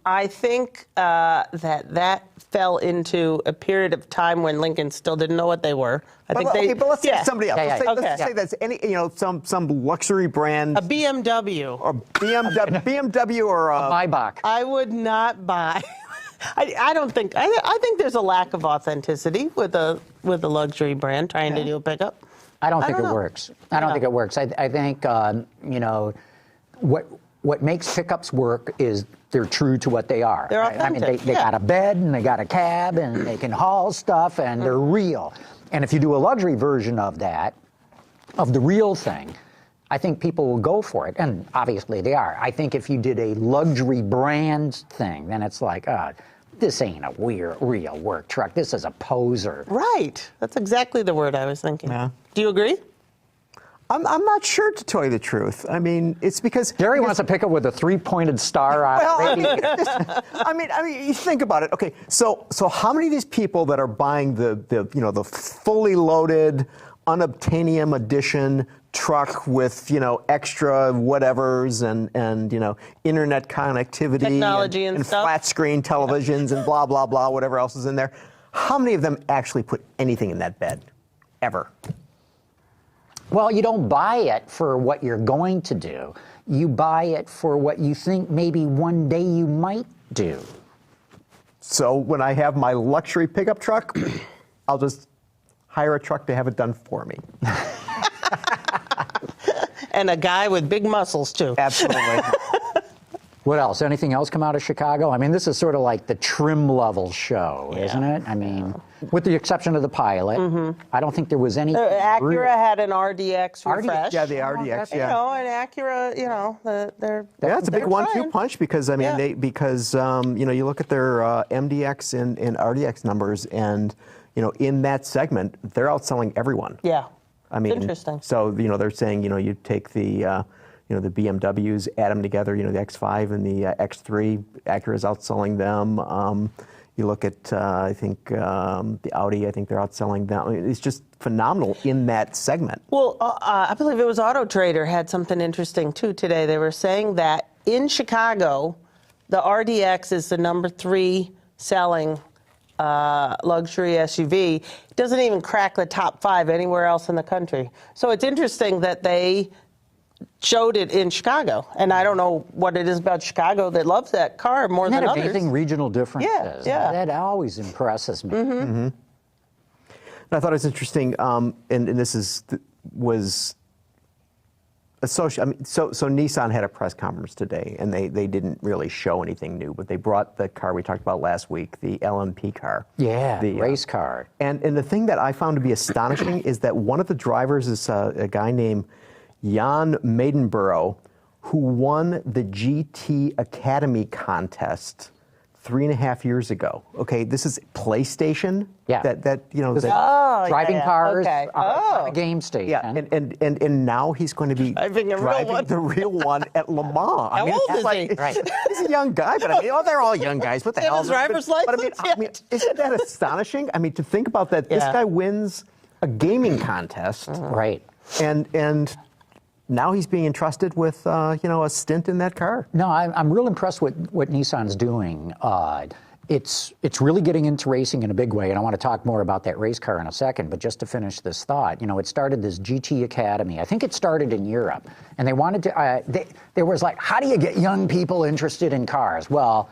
I think that fell into a period of time when Lincoln still didn't know what they were. But let's say somebody else. Yeah, Let's say that's some luxury brand. A BMW. Or BMW or a Maybach. I would not buy. I don't think. I think there's a lack of authenticity with a luxury brand trying to do a pickup. I don't think it know. works. I don't think it works. I think you know, what makes pickups work is they're true to what they are. They're right? I mean, authentic, they got a bed and they got a cab and they can haul stuff and they're real. And if you do a luxury version of that, of the real thing, I think people will go for it. And obviously they are. I think if you did a luxury brand thing, then it's like, this ain't a real work truck. This is a poser. Right. That's exactly the word I was thinking. Yeah. Do you agree? I'm not sure, to tell you the truth. I mean, it's because Gary wants to pick up with a 3-pointed star on it. I mean, you think about it. Okay, so how many of these people that are buying the fully loaded, unobtainium edition truck with extra whatevers and internet connectivity, Technology and stuff. flat screen televisions and blah blah blah, whatever else is in there? How many of them actually put anything in that bed, ever? Well, you don't buy it for what you're going to do. You buy it for what you think maybe one day you might do. So when I have my luxury pickup truck, I'll just hire a truck to have it done for me. And a guy with big muscles too. Absolutely. What else? Anything else come out of Chicago? I mean, this is sort of like the trim level show, isn't it? I mean, with the exception of the Pilot, I don't think there was any. Acura had an RDX refresh. Yeah, the RDX. You Yeah. know, and Acura, they're It's a big they're 1-2 trying. punch because I mean Yeah. you look at their MDX and RDX numbers and in that segment they're outselling everyone. Yeah. I mean, Interesting. So they're saying you take the the BMWs, add them together, the X5 and the X3, Acura's outselling them. You look at I think the Audi, I think they're outselling them. I mean, it's just phenomenal in that segment. Well, I believe it was Auto Trader had something interesting too today. They were saying that in Chicago, the RDX is the number 3 selling luxury SUV. It doesn't even crack the top 5 anywhere else in the country. So it's interesting that they showed it in Chicago. And I don't know what it is about Chicago that loves that car more Isn't than that others. amazing regional differences? Yeah. That always impresses me. And I thought it was interesting, and this was associated. I mean, so Nissan had a press conference today, and they didn't really show anything new, but they brought the car we talked about last week, the LMP car. Yeah, the race car. And the thing that I found to be astonishing is that one of the drivers is a guy named Jan Meidenborough, who won the GT Academy contest 3.5 years ago. Okay, this is PlayStation. Yeah. That you know. This is That, driving cars Okay. on a game station. yeah, and now he's going to be Driving a real one. the real one at Le Mans. How old it's is like, he? Right. He's a young guy, but I mean, they're all young guys. What the Have hell? his driver's But license I mean, yet? isn't that astonishing? I mean, to think about that, this Yeah. guy wins a gaming contest, Right. and now he's being entrusted with a stint in that car. No, I'm real impressed with what Nissan's doing. It's really getting into racing in a big way, and I want to talk more about that race car in a second, but just to finish this thought, it started this GT Academy. I think it started in Europe, and they wanted to, there was like, how do you get young people interested in cars? Well,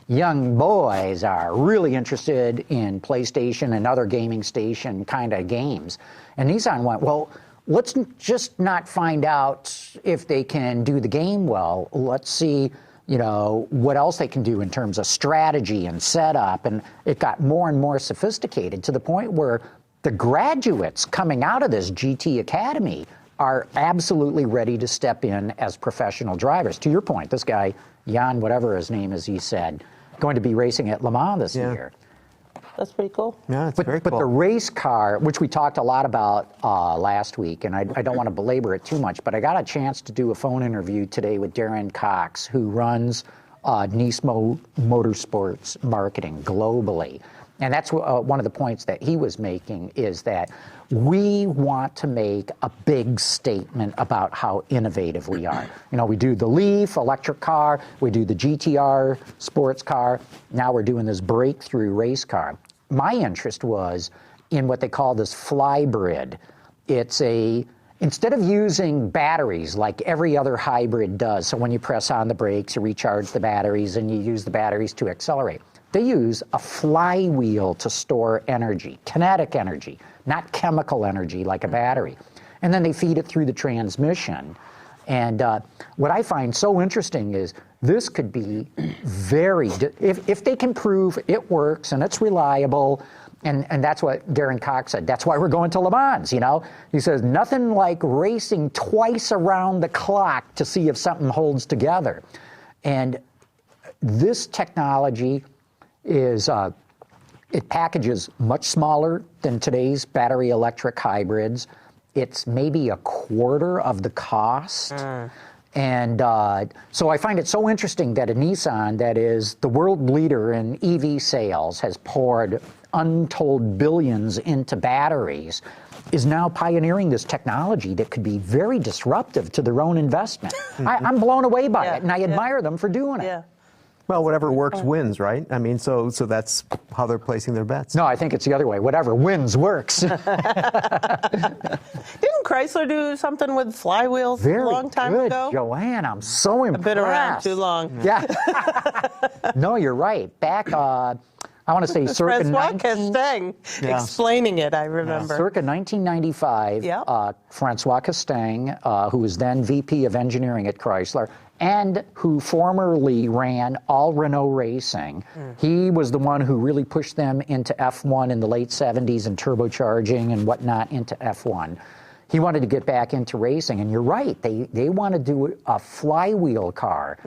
young boys are really interested in PlayStation and other gaming station kind of games. And Nissan went, well, let's just not find out if they can do the game well. Let's see what else they can do in terms of strategy and setup. And it got more and more sophisticated to the point where the graduates coming out of this GT Academy are absolutely ready to step in as professional drivers. To your point, this guy, Jan, whatever his name is, he said, going to be racing at Le Mans this year. That's pretty cool. Yeah, it's very cool. But the race car, which we talked a lot about last week, and I don't want to belabor it too much, but I got a chance to do a phone interview today with Darren Cox, who runs Nismo Motorsports marketing globally. And that's one of the points that he was making, is that we want to make a big statement about how innovative we are. We do the Leaf electric car, we do the GTR sports car, now we're doing this breakthrough race car. My interest was in what they call this flybrid. Instead of using batteries like every other hybrid does, so when you press on the brakes, you recharge the batteries and you use the batteries to accelerate. They use a flywheel to store energy, kinetic energy, not chemical energy like a battery. And then they feed it through the transmission. And what I find so interesting is this could be if they can prove it works and it's reliable, and that's what Darren Cox said. That's why we're going to Le Mans, He says, nothing like racing twice around the clock to see if something holds together. And this technology it packages much smaller than today's battery electric hybrids. It's maybe a quarter of the cost. And so I find it so interesting that a Nissan that is the world leader in EV sales, has poured untold billions into batteries, is now pioneering this technology that could be very disruptive to their own investment. I'm blown away by it, and I admire them for doing it. Yeah. Well, whatever works wins, right? I mean, so that's how they're placing their bets. No, I think it's the other way. Whatever wins works. Didn't Chrysler do something with flywheels a long time good, ago? Joann, I'm so impressed. Been around too long. Yeah. No, you're right. Back, I want to say circa Francois Castaing explaining it, I remember. Circa 1995, Francois Castaing, who was then VP of Engineering at Chrysler, and who formerly ran all Renault Racing. He was the one who really pushed them into F1 in the late 70s and turbocharging and whatnot into F1. He wanted to get back into racing, and you're right, they want to do a flywheel car.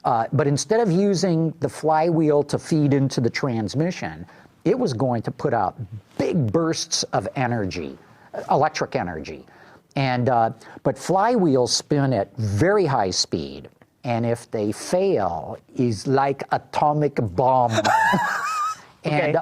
But instead of using the flywheel to feed into the transmission, it was going to put out big bursts of energy, electric energy. And but flywheels spin at very high speed, and if they fail, is like atomic bomb. And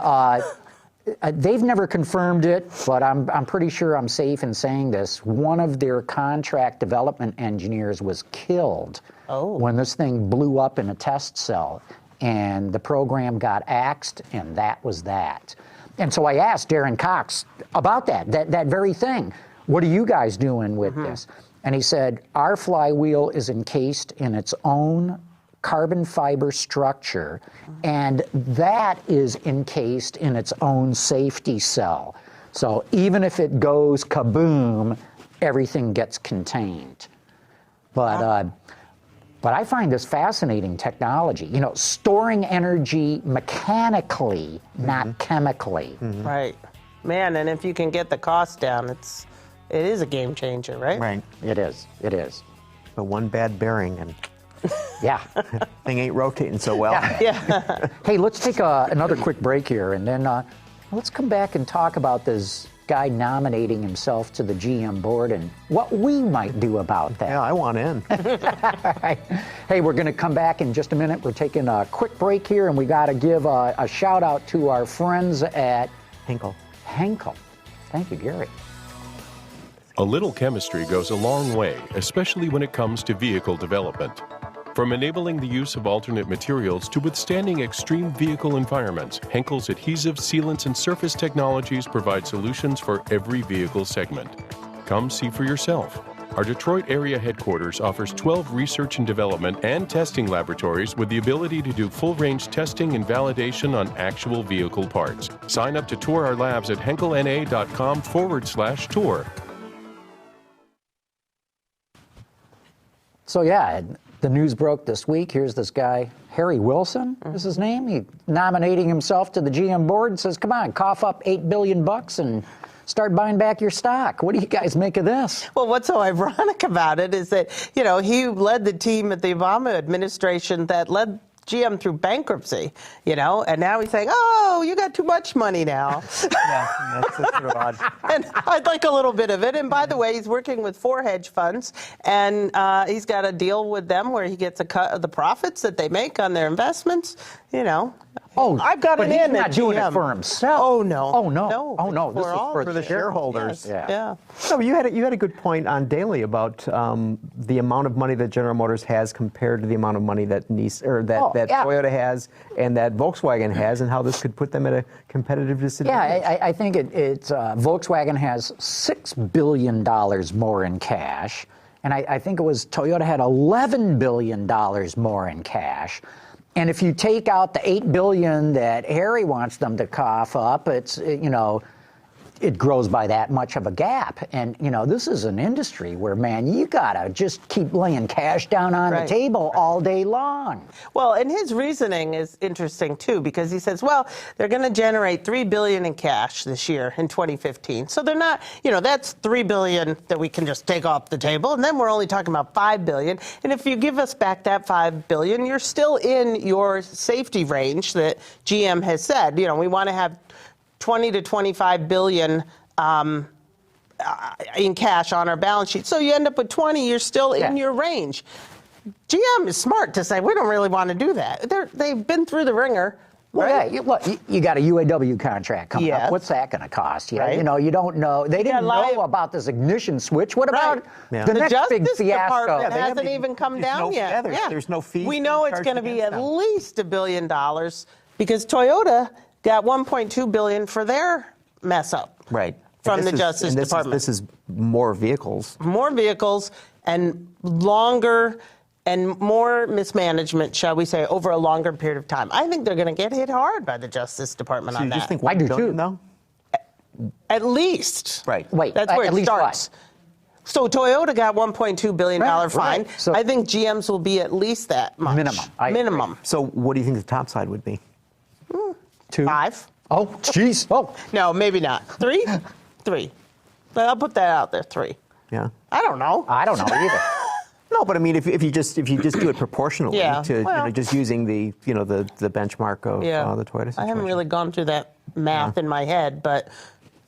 they've never confirmed it, but I'm pretty sure I'm safe in saying this. One of their contract development engineers was killed when this thing blew up in a test cell, and the program got axed, and that was that. And so I asked Darren Cox about that very thing. What are you guys doing with this? And he said, our flywheel is encased in its own carbon fiber structure, and that is encased in its own safety cell. So even if it goes kaboom, everything gets contained. But I find this fascinating technology. Storing energy mechanically, not chemically. Right. Man, and if you can get the cost down, it is a game changer, right? Right. It is. But one bad bearing and Yeah. Thing ain't rotating so well. Yeah. Hey, let's take another quick break here, and then let's come back and talk about this guy nominating himself to the GM board and what we might do about that. Yeah, I want in. All right. Hey, we're going to come back in just a minute. We're taking a quick break here, and we got to give a shout out to our friends at Henkel. Thank you, Gary. A little chemistry goes a long way, especially when it comes to vehicle development. From enabling the use of alternate materials to withstanding extreme vehicle environments, Henkel's adhesive, sealants, and surface technologies provide solutions for every vehicle segment. Come see for yourself. Our Detroit area headquarters offers 12 research and development and testing laboratories with the ability to do full-range testing and validation on actual vehicle parts. Sign up to tour our labs at henkelna.com/tour. So, yeah, the news broke this week. Here's this guy, Harry Wilson is his name. He's nominating himself to the GM board and says, come on, cough up $8 billion and start buying back your stock. What do you guys make of this? Well, what's so ironic about it is that, he led the team at the Obama administration that led GM through bankruptcy, and now he's saying, oh, you got too much money now. Yeah, that's sort of odd. And I'd like a little bit of it. And by the way, he's working with 4 hedge funds, and he's got a deal with them where he gets a cut of the profits that they make on their investments, Oh, I've got but an he's in not at doing GM. it for himself. Oh, no. Oh, no. No, Oh, no. This for is all for For the shareholders. Yeah. Yeah. No, you had a good point on Daily about the amount of money that General Motors has compared to the amount of money that Toyota has and that Volkswagen has, and how this could put them at a competitive disadvantage. Yeah, I think it's Volkswagen has $6 billion more in cash, and I think it was Toyota had $11 billion more in cash. And if you take out the $8 billion that Harry wants them to cough up, it's, it grows by that much of a gap. And, this is an industry where, man, you got to just keep laying cash down on the table all day long. Well, and his reasoning is interesting, too, because he says, well, they're going to generate $3 billion in cash this year in 2015. So they're not, that's $3 billion that we can just take off the table. And then we're only talking about $5 billion. And if you give us back that $5 billion, you're still in your safety range that GM has said. We want to have 20 to 25 billion in cash on our balance sheet. So you end up with 20, you're still in your range. GM is smart to say, we don't really want to do that. They've been through the ringer. Well, right? yeah, look, you got a UAW contract coming Yes. up. What's that going to cost you? Right. You don't know. They didn't know about this ignition switch. What about the next big Justice fiasco? Department hasn't even come down yet. There's no fees. We know it's going to be at least $1 billion because Toyota got $1.2 billion for their mess up. Right. From the Justice Department. This is more vehicles. More vehicles and longer and more mismanagement, shall we say, over a longer period of time. I think they're going to get hit hard by the Justice Department So on you that. just think I do $1 billion, too. though? At least. Right. Wait, That's where at it least starts. what? So Toyota got $1.2 billion fine. right. So- I think GM's will be at least that much. Minimum. Minimum. So what do you think the top side would be? 2? 5. Oh, jeez. Oh. No, maybe not. 3? 3. But I'll put that out there, 3. Yeah. I don't know. I don't know either. No, but I mean, if you just do it proportionally to well. just using the the benchmark of the Toyota situation. I haven't really gone through that math in my head, but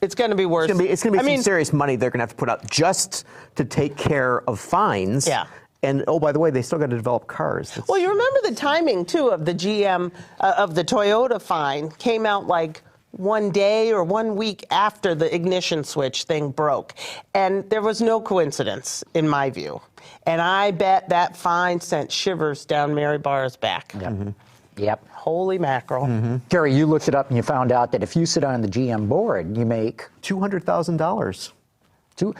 it's going to be worse. It's going to be some serious money they're going to have to put out just to take care of fines. Yeah. And oh, by the way, they still got to develop cars. Well, you remember the timing too of the GM of the Toyota fine came out like one day or 1 week after the ignition switch thing broke. And there was no coincidence, in my view. And I bet that fine sent shivers down Mary Barr's back. Yep. Mm-hmm. Yep. Holy mackerel. Mm-hmm. Gary, you looked it up and you found out that if you sit on the GM board, you make $200,000.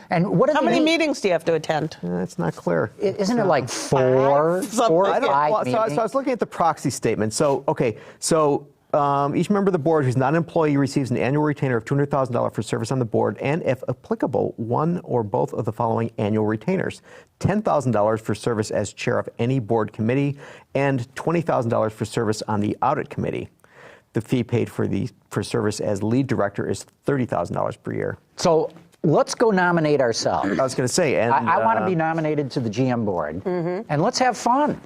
And what are How the many meetings do you have to attend? That's not clear. Isn't it like 4 Something. or I don't- 5 So I was looking at the proxy statement. So each member of the board who's not an employee receives an annual retainer of $200,000 for service on the board, and if applicable, one or both of the following annual retainers: $10,000 for service as chair of any board committee, and $20,000 for service on the audit committee. The fee paid for service as lead director is $30,000 per year. So let's go nominate ourselves. I was going to say, and I want to be nominated to the GM board, and let's have fun.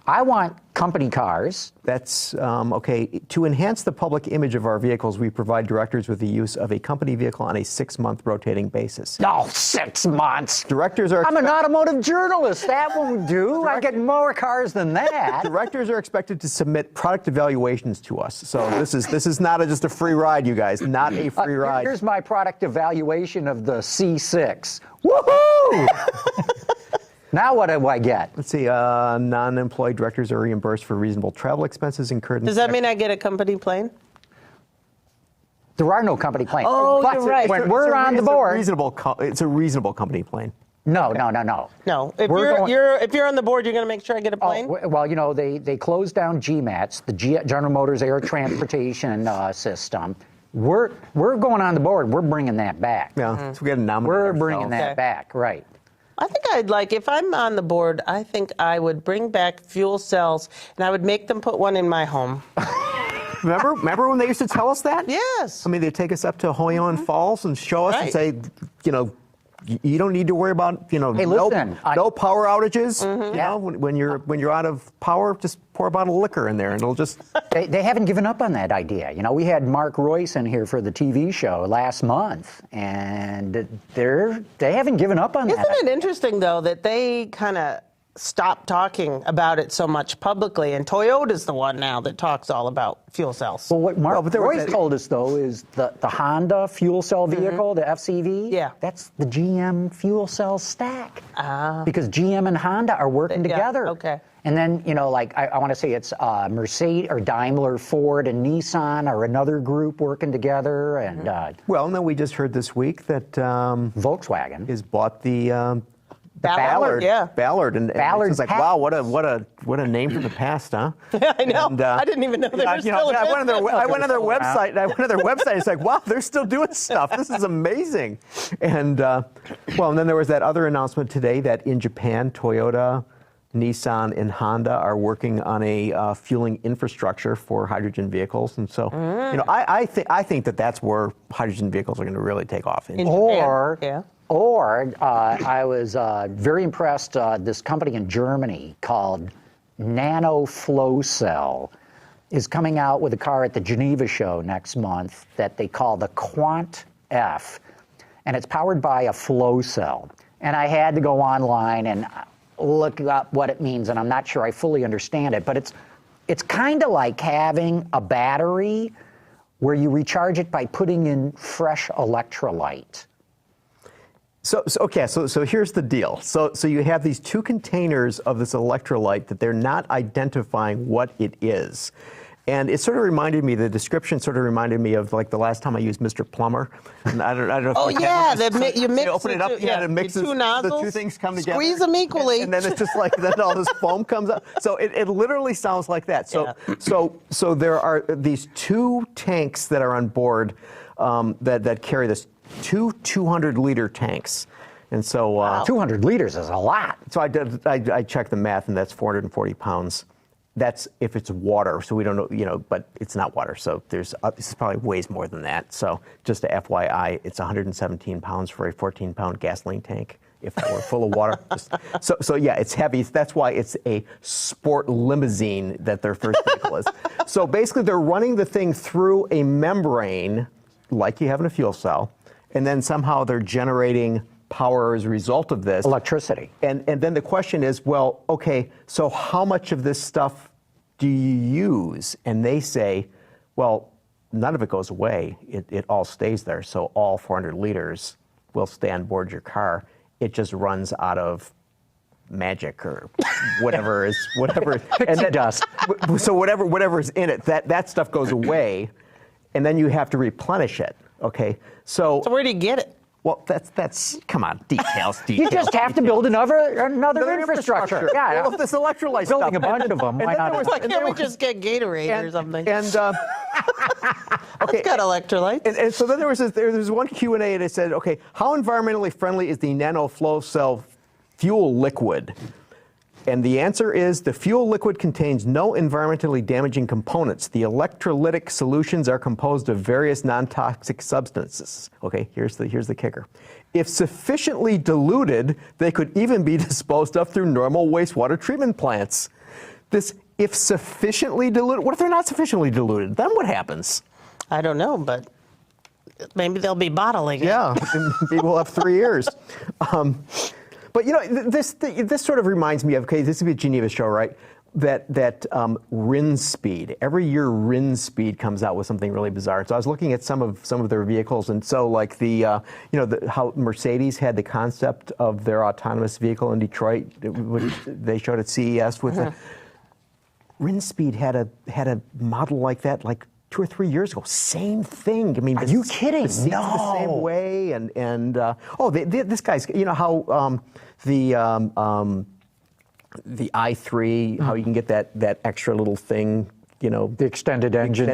I want company cars. That's okay. To enhance the public image of our vehicles, we provide directors with the use of a company vehicle on a 6-month rotating basis. No, 6 months. Directors are. I'm an automotive journalist. That won't do. I get more cars than that. Directors are expected to submit product evaluations to us. So this is not just a free ride, you guys. Not a free ride. Here's my product evaluation of the C6. Woohoo! Now what do I get? Let's see. Non-employee directors are reimbursed for reasonable travel expenses incurred. Does that mean I get a company plane? There are no company planes. Oh, But you're right. When we're on the board. It's a reasonable company plane. No. No. If you're on the board, you're going to make sure I get a plane? Well, you know, they closed down GMATs, the General Motors Air Transportation System. We're going on the board. We're bringing that back. Yeah, so we got to nominate We're bringing ourselves. that back, right. I think if I'm on the board, I think I would bring back fuel cells and I would make them put one in my home. Remember when they used to tell us that? Yes. I mean, they'd take us up to Hoyon Falls and show us and Right. say, you know, you don't need to worry about, Hey, listen, no power outages. Mm-hmm. You know, when you're out of power, just pour a bottle of liquor in there, and it'll just. They haven't given up on that idea. You know, we had Mark Royce in here for the TV show last month, and they haven't given up on that. Isn't it interesting, though, that they kind of stopped talking about it so much publicly, and Toyota's the one now that talks all about fuel cells. Well, what Mark but there was Royce that- told us, though, is the Honda fuel cell vehicle, the FCV, Yeah. that's the GM fuel cell stack. Because GM and Honda are working Yeah, together. okay. And then, you know, like, I want to say it's Mercedes or Daimler, Ford, and Nissan are another group working together, and Well, and then we just heard this week that Volkswagen. has bought the Ballard, yeah. Ballard, and Ballard it's like, Pack. wow, what a name from the past, huh? I know. And, I didn't even know they were still in I went on their still around. website. I went on their website. It's like, wow, they're still doing stuff. This is amazing. And and then there was that other announcement today that in Japan, Toyota, Nissan, and Honda are working on a fueling infrastructure for hydrogen vehicles. And so, you know, I think that's where hydrogen vehicles are going to really take off. In Or, Japan, yeah. I was very impressed. This company in Germany called Nano Flow Cell is coming out with a car at the Geneva show next month that they call the Quant F, and it's powered by a flow cell. And I had to go online and look up what it means, and I'm not sure I fully understand it, but it's kind of like having a battery where you recharge it by putting in fresh electrolyte. So here's the deal. So you have these two containers of this electrolyte that they're not identifying what it is. And it sort of reminded me, the description sort of reminded me of like the last time I used Mr. Plumber. And I don't know if Oh, you yeah, have- you mix open it up, the two- and it mixes, the two the nozzles, two things come together. squeeze them equally. And then it's just like, then all this foam comes up. So it literally sounds like that. So there are these two tanks that are on board that carry this, two 200-liter tanks. And so 200 liters is a lot. So I checked the math, and that's 440 pounds. That's if it's water, so we don't know, you know, but it's not water, so this is probably weighs more than that. So just a FYI, it's 117 pounds for a 14-pound gasoline tank if that were full of water. So yeah, it's heavy. That's why it's a sport limousine that their first vehicle is. So basically, they're running the thing through a membrane, like you have in a fuel cell, and then somehow they're generating power as a result of this. Electricity. And then the question is, well, okay, so how much of this stuff do you use? And they say, well, none of it goes away. It all stays there. So all 400 liters will stay on board your car. It just runs out of magic or whatever is whatever. Pixie dust. So whatever is in it, that stuff goes away, and then you have to replenish it. Okay, So where do you get it? well, that's come on, details. You just have to build another infrastructure. Yeah, Well, if this electrolyte building stuff. a bunch of them. Why then not? there was- Why and can't we there just get Gatorade or something? And It's got electrolytes. And so then there was one Q&A, and it said, okay, how environmentally friendly is the Nano Flow Cell fuel liquid? And the answer is the fuel liquid contains no environmentally damaging components. The electrolytic solutions are composed of various non-toxic substances. Okay, here's the kicker. If sufficiently diluted, they could even be disposed of through normal wastewater treatment plants. this if sufficiently diluted. What if they're not sufficiently diluted? Then what happens? I don't know, but maybe they'll be bottling it. Yeah, maybe we'll have 3 years. But you know, this sort of reminds me of, okay, this would be a Geneva show, right? That Rinspeed. Every year, Rinspeed comes out with something really bizarre. So I was looking at some of their vehicles, and so like how Mercedes had the concept of their autonomous vehicle in Detroit, which they showed at CES with Rinspeed had a model like that, like 2 or 3 years ago. Same thing. I mean, are you kidding? The seats the same way, and this guy's, you know how the i3, how you can get that extra little thing, you know, The extended engine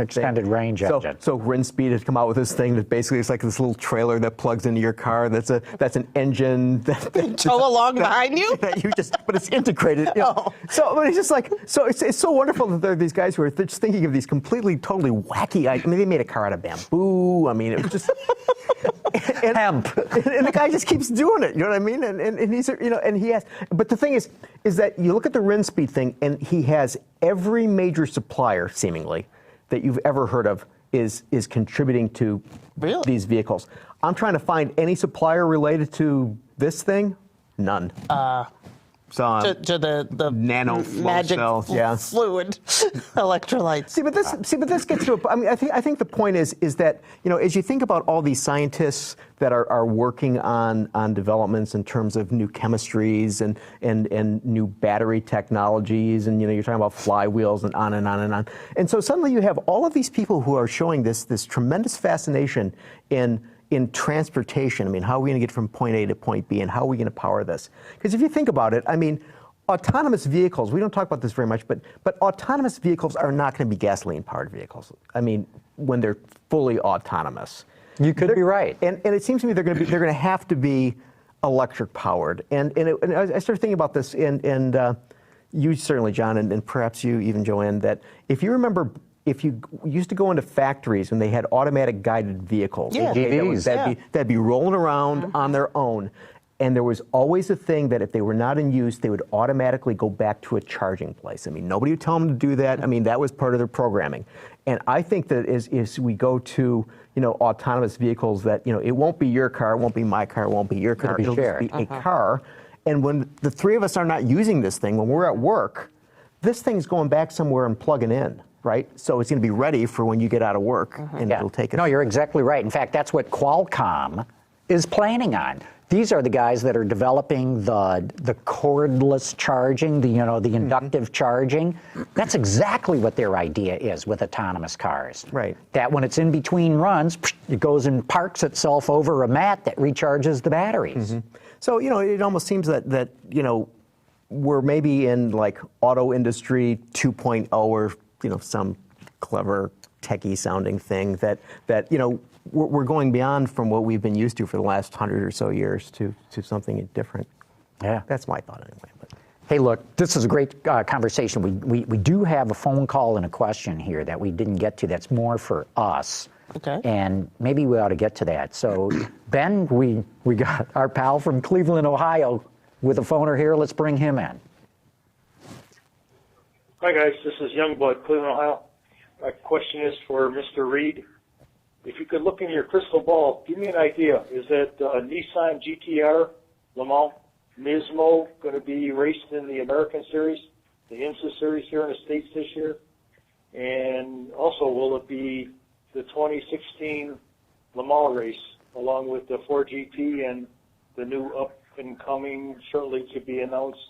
extended range engine. So Rinspeed has come out with this thing that basically is like this little trailer that plugs into your car. That's an engine that Tow along behind you. That you just, but it's integrated. You know. So but it's just like, so it's so wonderful that there are these guys who are just thinking of these completely, totally wacky. I mean, they made a car out of bamboo. I mean, it was just. Hemp. And the guy just keeps doing it, you know what I mean? And he's, you know, and he has, but the thing is that you look at the Rinspeed thing, and he has every major supplier, seemingly, that you've ever heard of is contributing to these vehicles. I'm trying to find any supplier related to this thing. None. So To the nano magic cells, yeah. fluid electrolytes. See, but this gets to. I mean, I think the point is that, you know, as you think about all these scientists that are working on developments in terms of new chemistries and new battery technologies, and, you know, you're talking about flywheels and on and on and on. And so suddenly you have all of these people who are showing this tremendous fascination in transportation. I mean, how are we going to get from point A to point B, and how are we going to power this? Because if you think about it, I mean, autonomous vehicles, we don't talk about this very much, but autonomous vehicles are not going to be gasoline-powered vehicles. I mean, when they're fully autonomous. You could be right. And it seems to me they're going to have to be electric-powered. And I started thinking about this, and you certainly, John, and perhaps you even, Joann, that if you remember, if you used to go into factories when they had automatic guided vehicles, that'd be rolling around on their own. And there was always a thing that if they were not in use, they would automatically go back to a charging place. I mean, nobody would tell them to do that. I mean, that was part of their programming. And I think that as we go to, you know, autonomous vehicles, that, you know, it won't be your car, it won't be my car, it won't be your car, it'll just be a car. And when the three of us are not using this thing, when we're at work, this thing's going back somewhere and plugging in. Right? So it's going to be ready for when you get out of work, and it'll take us. No, you're exactly right. In fact, that's what Qualcomm is planning on. These are the guys that are developing the cordless charging, the inductive charging. That's exactly what their idea is with autonomous cars. Right. That when it's in between runs, it goes and parks itself over a mat that recharges the batteries. So, you know, it almost seems that you know, we're maybe in like auto industry 2.0 or, you know, some clever techie sounding thing that you know, we're going beyond from what we've been used to for the last 100 or so years to something different. Yeah. That's my thought anyway. But. Hey, look, this is a great conversation. We do have a phone call and a question here that we didn't get to that's more for us. Okay. And maybe we ought to get to that. So, Ben, we got our pal from Cleveland, Ohio with a phoner here. Let's bring him in. Hi guys, this is Youngblood, Cleveland, Ohio. My question is for Mr. Reed. If you could look in your crystal ball, give me an idea. Is that Nissan GTR Le Mans Nismo going to be raced in the American Series, the IMSA Series here in the States this year? And also, will it be the 2016 Le Mans race along with the 4GP and the new up-and-coming, shortly to be announced,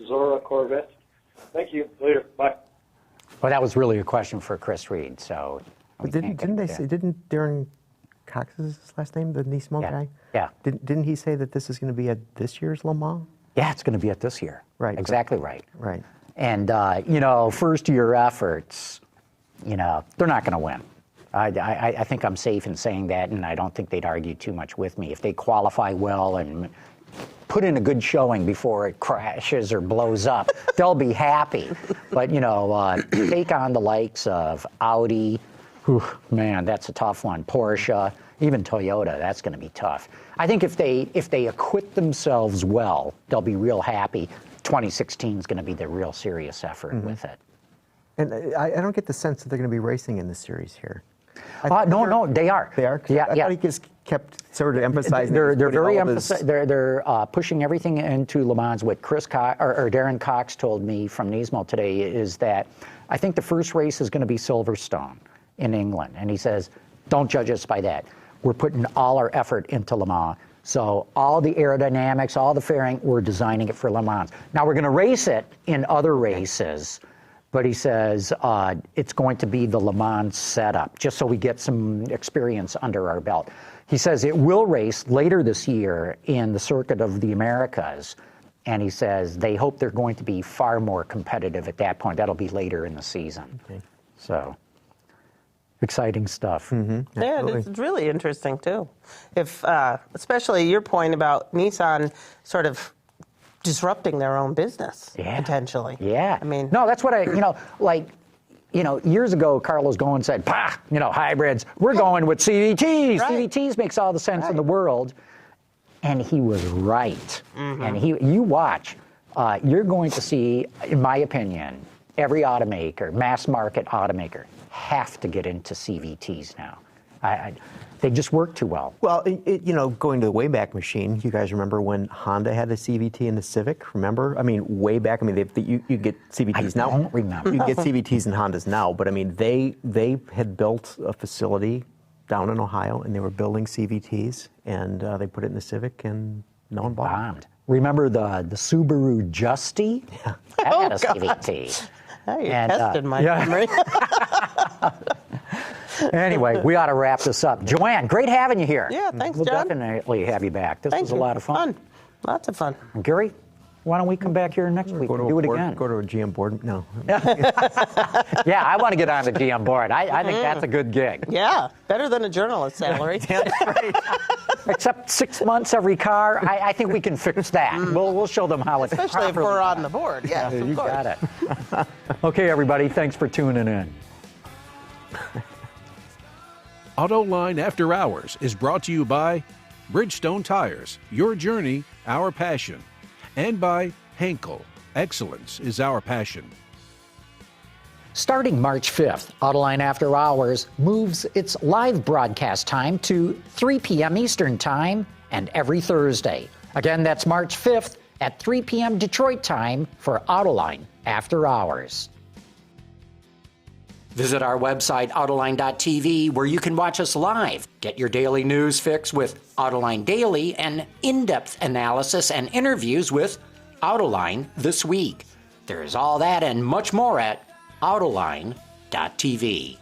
Zora Corvette? Thank you. Later. Bye. Well, that was really a question for Chris Reed. So, Didn't Darren Cox is his last name, the Nismo guy? Yeah. Didn't he say that this is going to be at this year's Le Mans? Yeah, it's going to be at this year. Right. Exactly right. Right. And you know, first-year efforts, you know, they're not going to win. I think I'm safe in saying that, and I don't think they'd argue too much with me if they qualify well and put in a good showing before it crashes or blows up. They'll be happy. But, you know, take on the likes of Audi. Whew, man, that's a tough one. Porsche, even Toyota, that's going to be tough. I think if they acquit themselves well, they'll be real happy. 2016 is going to be the real serious effort with it. And I don't get the sense that they're going to be racing in this series here. No, they are. They are? Yeah, I yeah. thought he just kept sort of emphasizing. They're very they're pushing everything into Le Mans. What Darren Cox told me from Nismo today is that I think the first race is going to be Silverstone in England, and he says, don't judge us by that. We're putting all our effort into Le Mans. So all the aerodynamics, all the fairing, we're designing it for Le Mans. Now we're going to race it in other races, but he says it's going to be the Le Mans setup, just so we get some experience under our belt. He says it will race later this year in the Circuit of the Americas, and he says they hope they're going to be far more competitive at that point. That'll be later in the season. Okay. So exciting stuff. Mm-hmm. Yeah, it's really interesting too. If especially your point about Nissan sort of disrupting their own business potentially. Yeah. I mean, no, that's what years ago, Carlos Ghosn said, hybrids, we're going with CVTs. Right. CVTs makes all the sense in the world. And he was right. And you watch, you're going to see, in my opinion, every automaker, mass market automaker, have to get into CVTs now. They just work too well. Well, going to the Wayback Machine, you guys remember when Honda had a CVT in the Civic? Remember? I mean, way back. I mean, you get CVTs now. I don't remember. You get CVTs in Hondas now, but I mean, they had built a facility down in Ohio, and they were building CVTs, and they put it in the Civic, and no one bought it. Bombed. Remember the Subaru Justy? Yeah. That had a CVT. Now you're testing my memory. Anyway, we ought to wrap this up. Joann, great having you here. Yeah, thanks, We'll John. definitely have you back. This was a lot of fun. Lots of fun. And Gary, why don't we come back here next week and do it again? Go to a GM board? No. Yeah, I want to get on the GM board. I think that's a good gig. Yeah, better than a journalist salary. That's right. Except 6 months every car. I think we can fix that. We'll show them how it's Especially if we're on the board. Yes, of you course. got it. Okay, everybody, thanks for tuning in. Autoline After Hours is brought to you by Bridgestone Tires, your journey, our passion, and by Henkel, excellence is our passion. Starting March 5th, Autoline After Hours moves its live broadcast time to 3 p.m. Eastern Time and every Thursday. Again, that's March 5th at 3 p.m. Detroit time for Autoline After Hours. Visit our website, Autoline.tv, where you can watch us live. Get your daily news fix with Autoline Daily and in-depth analysis and interviews with Autoline This Week. There's all that and much more at Autoline.tv.